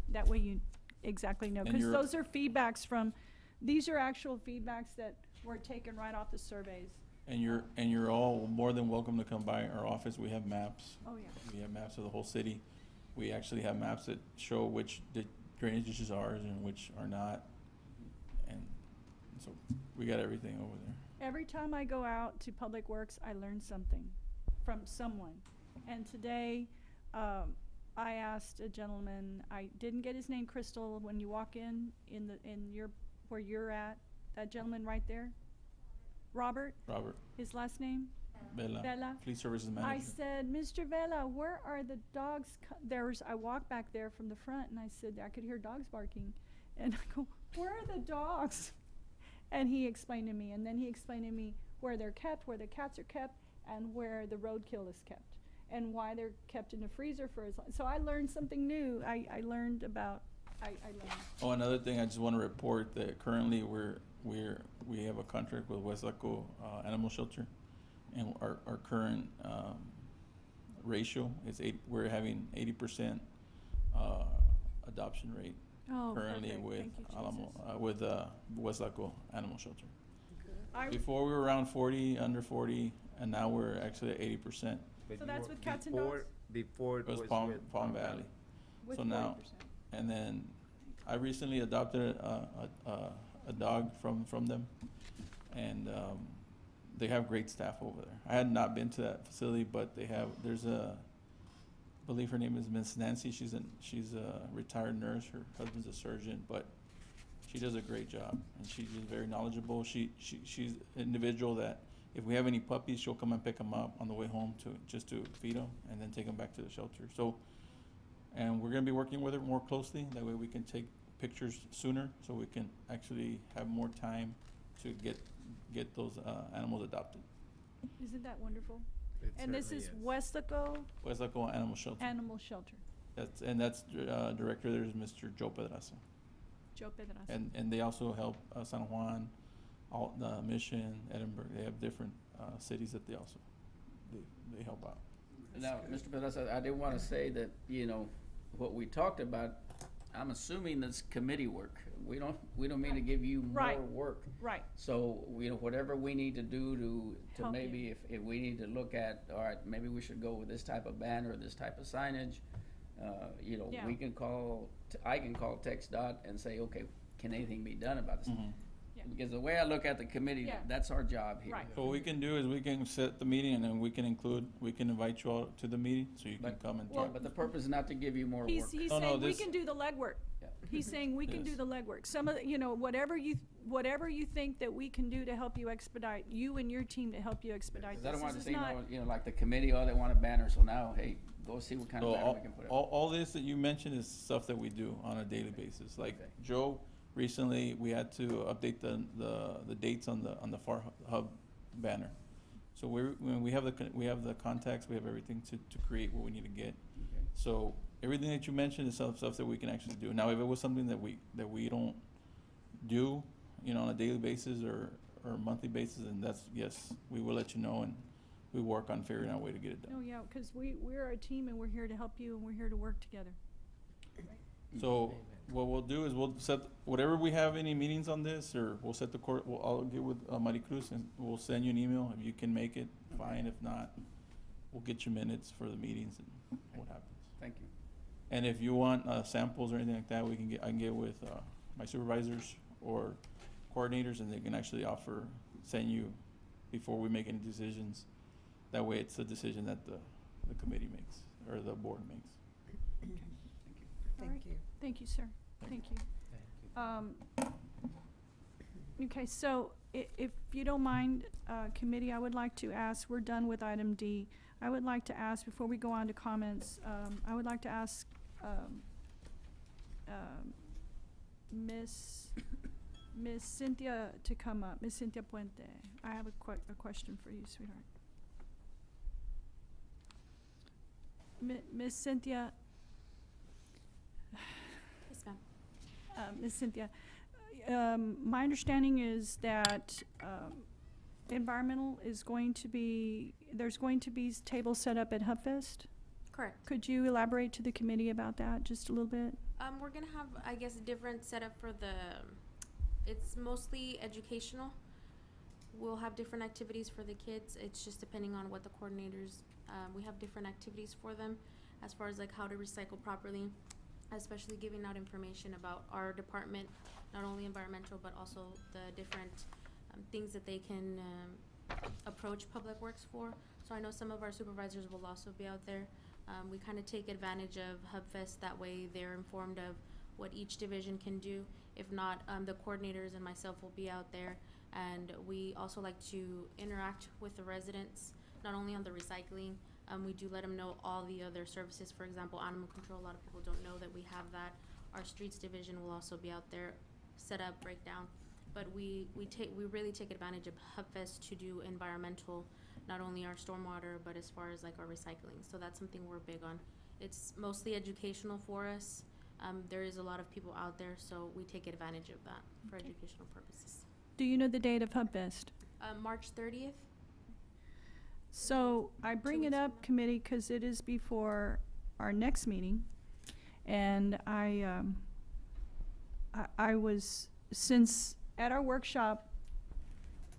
Speaker 1: That way you exactly know,
Speaker 8: And
Speaker 1: because
Speaker 8: you're-
Speaker 1: those are feedbacks from, these are actual feedbacks that were taken right off the surveys.
Speaker 8: And you're all more than welcome to come by our office. We have maps.
Speaker 1: Oh, yeah.
Speaker 8: We have maps of the whole city. We actually have maps that show which the drainage ditches are and which are not. And so we got everything over there.
Speaker 1: Every time I go out to Public Works, I learn something from someone. And today, I asked a gentleman, I didn't get his name, Crystal, when you walk in where you're at, that gentleman right there, Robert,
Speaker 8: Robert,
Speaker 1: his last name?
Speaker 8: Bella,
Speaker 1: Bella.
Speaker 8: Fleet Services
Speaker 1: I
Speaker 8: Manager.
Speaker 1: said, Mr. Vela, where are the dogs? I walked back there from the front and I said, I could hear dogs barking. And I go, where are the dogs? And he explained to me, and then he explained to me where they're kept, where the cats are kept, and where the roadkill is kept, and why they're kept in the freezer for as long. So I learned something new. I learned.
Speaker 8: Oh, another thing, I just want to report that currently we have a contract with Westlaco Animal Shelter, and our current ratio is we're having 80% adoption rate
Speaker 1: Oh,
Speaker 8: currently
Speaker 1: perfect.
Speaker 8: with
Speaker 1: Thank you,
Speaker 8: Alamo,
Speaker 1: Jesus.
Speaker 8: with Westlaco Animal Shelter.
Speaker 1: I-
Speaker 8: Before we were around 40, under 40, and now we're actually at 80%.
Speaker 3: But
Speaker 1: So
Speaker 3: you
Speaker 1: that's
Speaker 3: were-
Speaker 1: with cats and
Speaker 3: before-
Speaker 1: dogs?
Speaker 3: Before
Speaker 8: It was
Speaker 3: with
Speaker 8: Palm Valley.
Speaker 1: with
Speaker 8: So now,
Speaker 1: 40%.
Speaker 8: and then I recently adopted a dog from them, and they have great staff over there. I had not been to that facility, but there's I believe her name is Miss Nancy. She's a retired nurse. Her husband's a surgeon, but she does a great job, and she's just very knowledgeable. She's an individual that if we have any puppies, she'll come and pick them up on the way home just to feed them and then take them back to the shelter. So, and we're gonna be working with her more closely. That way we can take pictures sooner, so we can actually have more time to get those animals adopted.
Speaker 1: Isn't that wonderful?
Speaker 3: It
Speaker 1: And this is
Speaker 3: certainly
Speaker 1: Westlaco
Speaker 8: Westlaco Animal Shelter.
Speaker 1: Animal Shelter.
Speaker 8: That's director there is Mr. Joe Pedraza.
Speaker 1: Joe Pedraza.
Speaker 8: And they also help San Juan, Mission, Edinburgh. They have different cities that they help out.
Speaker 7: Now, Mr. Pedraza, I did want to say that, what we talked about, I'm assuming that's committee work. We don't mean to give you more
Speaker 1: Right.
Speaker 7: work.
Speaker 1: Right.
Speaker 7: So, whatever we need to do to
Speaker 1: Help you.
Speaker 7: maybe, if we need to look at, all right, maybe we should go with this type of banner, this type of signage,
Speaker 1: Yeah.
Speaker 7: we can I can call TxDOT and say, okay, can anything be done about this?
Speaker 8: Mhm.
Speaker 1: Yeah.
Speaker 7: Because the way I look at the committee,
Speaker 1: Yeah.
Speaker 7: that's our job here.
Speaker 1: Right.
Speaker 8: So what we can do is we can set the meeting, and then we can invite you all to the meeting, so you can
Speaker 7: But-
Speaker 8: come and
Speaker 1: Well,
Speaker 8: talk.
Speaker 7: But the purpose is not to give you more work.
Speaker 1: He's
Speaker 8: Oh, no,
Speaker 1: saying we
Speaker 8: this-
Speaker 1: can do the legwork.
Speaker 7: Yeah.
Speaker 1: He's saying we can do
Speaker 8: Yes.
Speaker 1: the legwork. Some of, whatever you think that we can do to help you expedite, you and your team to help you expedite
Speaker 7: 'Cause I
Speaker 1: this.
Speaker 7: don't want to
Speaker 1: This is
Speaker 7: say,
Speaker 1: not,
Speaker 7: like the committee, they want a banner, so now, hey, go see what kind
Speaker 8: So
Speaker 7: of banner we can put up.
Speaker 8: all this that you mentioned is stuff that we do on a daily basis. Like
Speaker 7: Okay.
Speaker 8: Joe, recently, we had to update the dates on the Pharr Hub banner. So when we have the contacts, we have everything to create what we need to get.
Speaker 7: Okay.
Speaker 8: So everything that you mentioned is stuff that we can actually do. Now, if it was something that we don't do, on a daily basis or monthly basis, then yes, we will let you know, and we work on figuring out a way to get it
Speaker 1: no,
Speaker 8: done.
Speaker 1: yeah, because we're a team and we're here to help you and we're here to work together.
Speaker 8: So what we'll do is we'll set, whatever we have any meetings on this, or we'll set the court, I'll get with Maricruz, and we'll send you an email. If you can make it, fine. If not, we'll get you minutes for the meetings and what happens.
Speaker 7: Thank you.
Speaker 8: And if you want samples or anything like that, I can get with my supervisors or coordinators, and they can actually send you before we make any decisions. That way, it's a decision that the committee makes, or the board makes.
Speaker 1: All
Speaker 5: Thank
Speaker 1: right.
Speaker 5: you.
Speaker 1: Thank you, sir. Thank you. Okay, so if you don't mind, committee, I would like to ask, we're done with item D. I would like to ask, before we go on to comments, I would like to ask Miss Cynthia to come up, Miss Cynthia Puente. I have a question for you, sweetheart. Miss Cynthia,
Speaker 10: Yes, ma'am.
Speaker 1: Ms. Cynthia, my understanding is that environmental is going to be, there's going to be tables set up at HubFest.
Speaker 10: Correct.
Speaker 1: Could you elaborate to the committee about that just a little bit?
Speaker 10: We're gonna have, I guess, a different setup for it's mostly educational. We'll have different activities for the kids. It's just depending on what the coordinators, we have different activities for them as far as like how to recycle properly, especially giving out information about our department, not only environmental, but also the different things that they can approach Public Works for. So I know some of our supervisors will also be out there. We kind of take advantage of HubFest, that way they're informed of what each division can do. If not, the coordinators and myself will be out there. And we also like to interact with the residents, not only on the recycling. We do let them know all the other services. For example, animal control, a lot of people don't know that we have that. Our streets division will also be out there, set up, breakdown. But we really take advantage of HubFest to do environmental, not only our stormwater, but as far as like our recycling. So that's something we're big on. It's mostly educational for us. There is a lot of people out there, so we take advantage of that for educational purposes.
Speaker 1: Do you know the date of HubFest?
Speaker 10: March 30th.
Speaker 1: So I bring it up, committee, because it is before our next meeting. And I was, since at our workshop,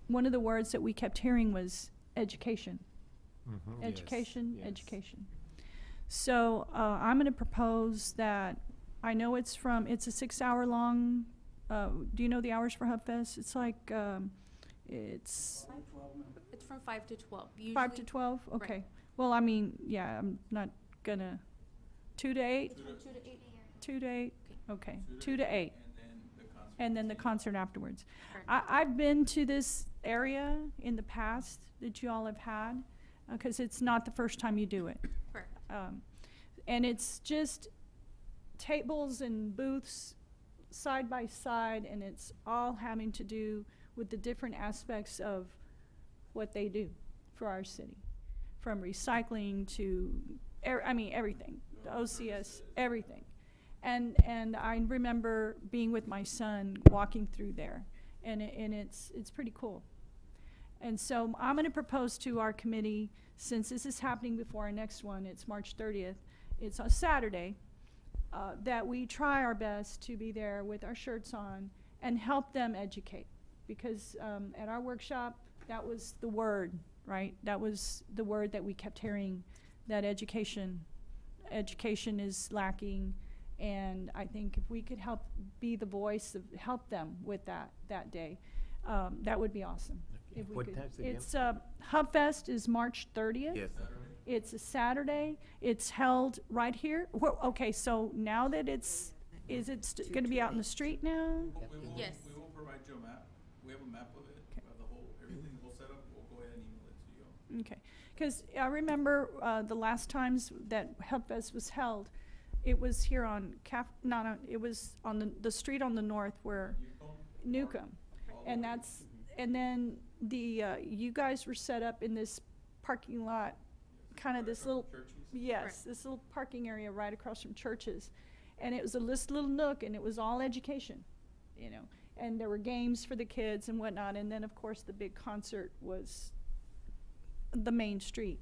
Speaker 1: one of the words that we kept hearing was education.
Speaker 3: Mhm.
Speaker 1: Education,
Speaker 3: Yes, yes.
Speaker 1: education. So I'm going to propose that, I know it's a 6-hour long, do you know the hours for HubFest? It's like, it's
Speaker 10: It's from 5 to 12.
Speaker 1: 5 to 12?
Speaker 10: right.
Speaker 1: Okay. Well, I mean, yeah, I'm not gonna, 2 to 8?
Speaker 10: It's from 2 to 8.
Speaker 1: 2 to 8? Okay, 2 to 8.
Speaker 8: And then the concert.
Speaker 1: And then the concert afterwards.
Speaker 10: Correct.
Speaker 1: I've been to this area in the past that you all have had, because it's not the first time you do it.
Speaker 10: Correct.
Speaker 1: And it's just tables and booths side by side, and it's all having to do with the different aspects of what they do for our city. From recycling to, everything, the OCS, everything. And I remember being with my son, walking through there, and it's pretty cool. And so I'm gonna propose to our committee, since this is happening before our next one, it's March 30th, it's a Saturday, that we try our best to be there with our shirts on and help them educate. Because at our workshop, that was the word, right? That was the word that we kept hearing, that education is lacking. And I think if we could help be the voice of, help them with that day, that would be awesome.
Speaker 3: Okay.
Speaker 1: If we
Speaker 3: What
Speaker 1: could.
Speaker 3: time's again?
Speaker 1: It's, HubFest is March 30th.
Speaker 3: Yes.
Speaker 1: It's a Saturday. It's held right here. Okay, so now that is it gonna be out in the street now?
Speaker 10: Yes.
Speaker 8: We will provide you a map. We have a map of it. We have the whole, everything, the whole setup. We'll go ahead and email it to you.
Speaker 1: Okay, because I remember the last times that HubFest was held, it was here on it was on the street on the north where Newcomb. And that's, and then you guys were set up in this parking lot, kind of this little, yes,
Speaker 10: Right.
Speaker 1: this little parking area right across from churches. And it was a little nook, and it was all education, you know. And there were games for the kids and whatnot. And then, of course, the big concert was the main street.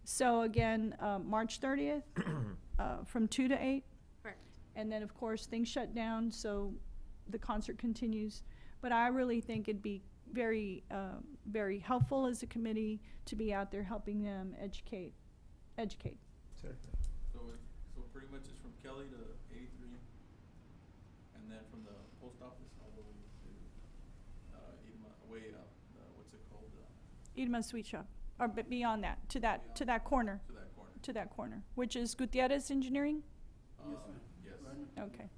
Speaker 1: So again, March 30th, from 2 to 8.
Speaker 10: Correct.
Speaker 1: And then, of course, things shut down, so the concert continues. But I really think it'd be very, very helpful as a committee to be out there helping them educate.
Speaker 3: Certainly.
Speaker 8: So pretty much it's from Kelly to 83, and then from the post office all the way to, way up, what's it called?
Speaker 1: Edema Sweet Shop, or beyond that, to that corner,
Speaker 8: To that corner.
Speaker 1: to that corner, which is Gutierrez Engineering?
Speaker 8: Yes.
Speaker 1: Okay.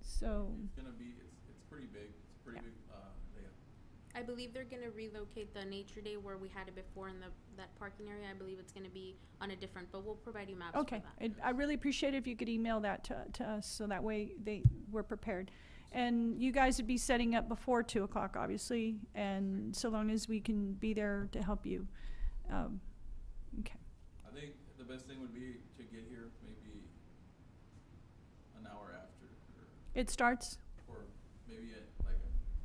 Speaker 1: So,
Speaker 8: It's gonna be, it's pretty big. It's a pretty
Speaker 1: Yeah.
Speaker 8: big, layout.
Speaker 10: I believe they're gonna relocate the Nature Day where we had it before in that parking area. I believe it's gonna be on a different, but we'll provide you maps
Speaker 1: okay,
Speaker 10: for that.
Speaker 1: I really appreciate it if you could email that to us, so that way we're prepared. And you guys would be setting up before 2 o'clock, obviously, and so long as we can be there to help you. Okay,
Speaker 8: I think the best thing would be to get here maybe an hour after,
Speaker 1: it starts
Speaker 8: or maybe at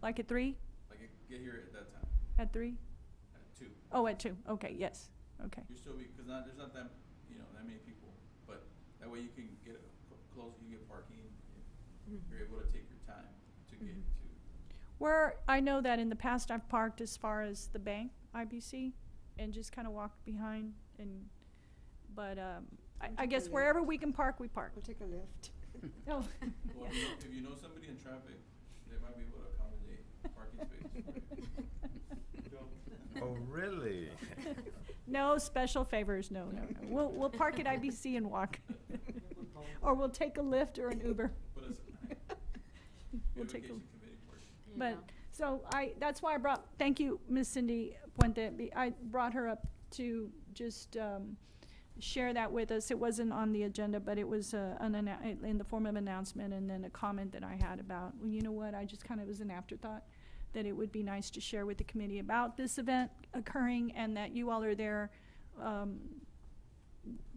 Speaker 1: like at 3?
Speaker 8: get here at that time,
Speaker 1: At 3?
Speaker 8: at 2.
Speaker 1: Oh, at 2, okay, yes, okay.
Speaker 8: You still be, cause there's not that, that many people. But that way you can get close, you get parking,
Speaker 5: Mhm.
Speaker 8: you're able to take your time to get
Speaker 5: Mhm.
Speaker 8: to.
Speaker 1: Where, I know that in the past I've parked as far as the bank, IBC, and just kind of walked behind and, but, I guess wherever we can park, we park.
Speaker 5: We'll take a lift.
Speaker 1: Oh,
Speaker 8: Or if you know somebody in traffic, they might be able to accommodate parking space.
Speaker 3: Oh, really?
Speaker 1: no special favors, no. We'll park at IBC and walk. Or we'll take a Lyft or an Uber.
Speaker 8: But it's
Speaker 1: We'll take a,
Speaker 8: beautification committee work.
Speaker 10: There you
Speaker 1: but,
Speaker 10: go.
Speaker 1: so that's why I brought, thank you, Miss Cindy Puente. I brought her up to just, share that with us. It wasn't on the agenda, but it was, in the form of announcement, and then a comment that I had about, well, you know what, I just kind of was an afterthought, that it would be nice to share with the committee about this event occurring, and that you all are there,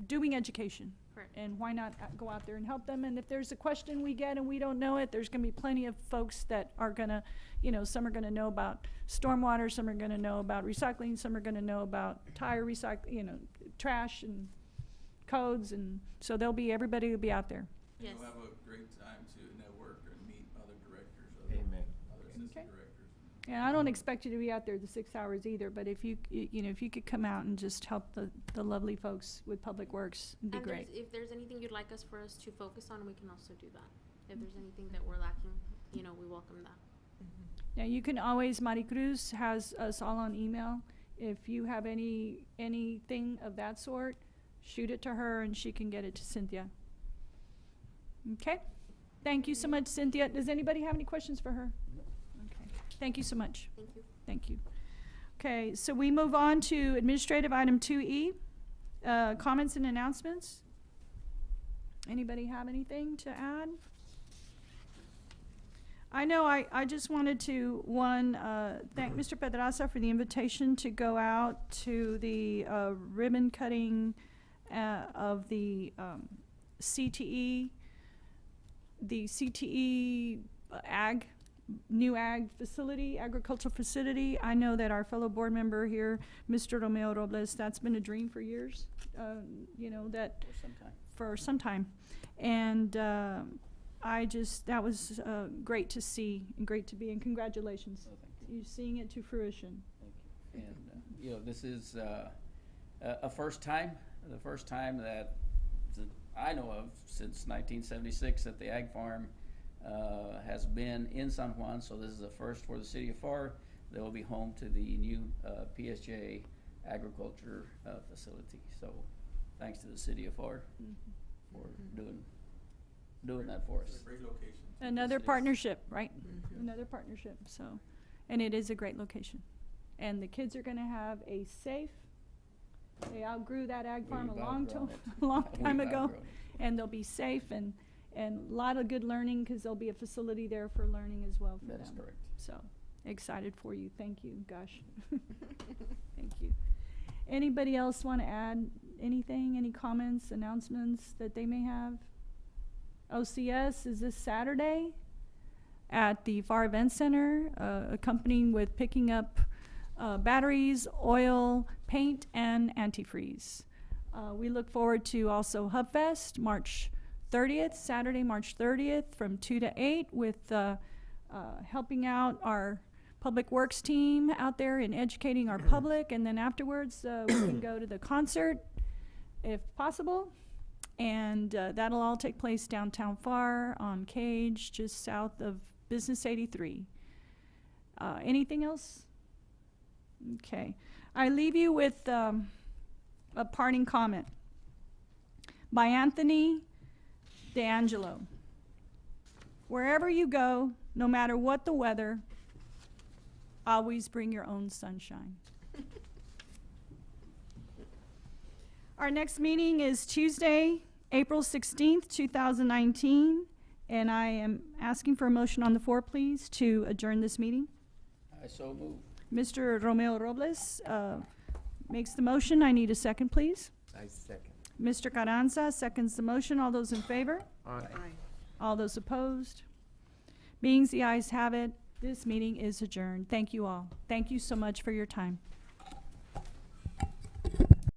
Speaker 1: doing education.
Speaker 10: Correct.
Speaker 1: And why not go out there and help them? And if there's a question we get and we don't know it, there's gonna be plenty of folks that are gonna, some are gonna know about stormwater, some are gonna know about recycling, some are gonna know about tire trash and codes, and so everybody will be out there.
Speaker 8: And
Speaker 10: Yes.
Speaker 8: you'll have a great time to network and meet other directors,
Speaker 3: Amen.
Speaker 8: other assistant
Speaker 1: Okay.
Speaker 8: directors.
Speaker 1: And I don't expect you to be out there the 6 hours either, but if if you could come out and just help the lovely folks with Public Works, it'd be
Speaker 10: And
Speaker 1: great.
Speaker 10: if there's anything you'd like us for us to focus on, we can also do that. If there's anything that we're lacking, we welcome that.
Speaker 1: Now, you can always, Maricruz has us all on email. If you have anything of that sort, shoot it to her and she can get it to Cynthia. Okay? Thank you so much, Cynthia. Does anybody have any questions for her? Okay. Thank you so much.
Speaker 10: Thank you.
Speaker 1: Thank you. Okay, so we move on to administrative item 2E, comments and announcements. Anybody have anything to add? I know I just wanted to, thank Mr. Pedraza for the invitation to go out to the ribbon cutting of the CTE, new ag facility, agricultural facility. I know that our fellow board member here, Mr. Romeo Robles, that's been a dream for years, that
Speaker 7: For some time.
Speaker 1: for some time. And that was great to see and great to be, and congratulations.
Speaker 7: So thank you.
Speaker 1: You're seeing it to fruition.
Speaker 7: Thank you. And, this is a first time, the first time that I know of since 1976 that the Ag Farm has been in San Juan. So this is a first for the city of Pharr. They will be home to the new PSJ agriculture facility. So thanks to the city of Pharr for doing that for
Speaker 8: It's
Speaker 7: us.
Speaker 8: a great location.
Speaker 1: Another
Speaker 7: Yes, it is.
Speaker 1: partnership, right?
Speaker 8: Yes.
Speaker 1: Another partnership, so, and it is a great location. And the kids are gonna have a safe, they outgrew that ag farm a
Speaker 7: We've
Speaker 1: long
Speaker 7: outgrown
Speaker 1: time,
Speaker 7: it.
Speaker 1: long time
Speaker 7: We've
Speaker 1: ago.
Speaker 7: outgrown it.
Speaker 1: And they'll be safe and a lot of good learning, cause there'll be a facility there for learning as well for them.
Speaker 7: That is correct.
Speaker 1: So, excited for you, thank you, gosh. Thank you. Anybody else wanna add anything, any comments, announcements that they may have? OCS is this Saturday at the Pharr Event Center, accompanying with picking up batteries, oil, paint, and antifreeze. We look forward to also HubFest, March 30th, Saturday, March 30th, from 2 to 8, with helping out our Public Works team out there and educating our public, and then afterwards we can go to the concert if possible. And that'll all take place downtown Pharr on Cage, just south of Business 83. Anything else? Okay. I leave you with a parting comment by Anthony D'Angelo. Wherever you go, no matter what the weather, always bring your own sunshine. Our next meeting is Tuesday, April 16th, 2019, and I am asking for a motion on the floor, please, to adjourn this meeting.
Speaker 7: I so move.
Speaker 1: Mr. Romeo Robles makes the motion. I need a second, please.
Speaker 3: I second.
Speaker 1: Mr. Carranza seconds the motion. All those in favor?
Speaker 3: Aye.
Speaker 1: All those opposed? Being the ayes have it, this meeting is adjourned. Thank you all. Thank you so much for your time.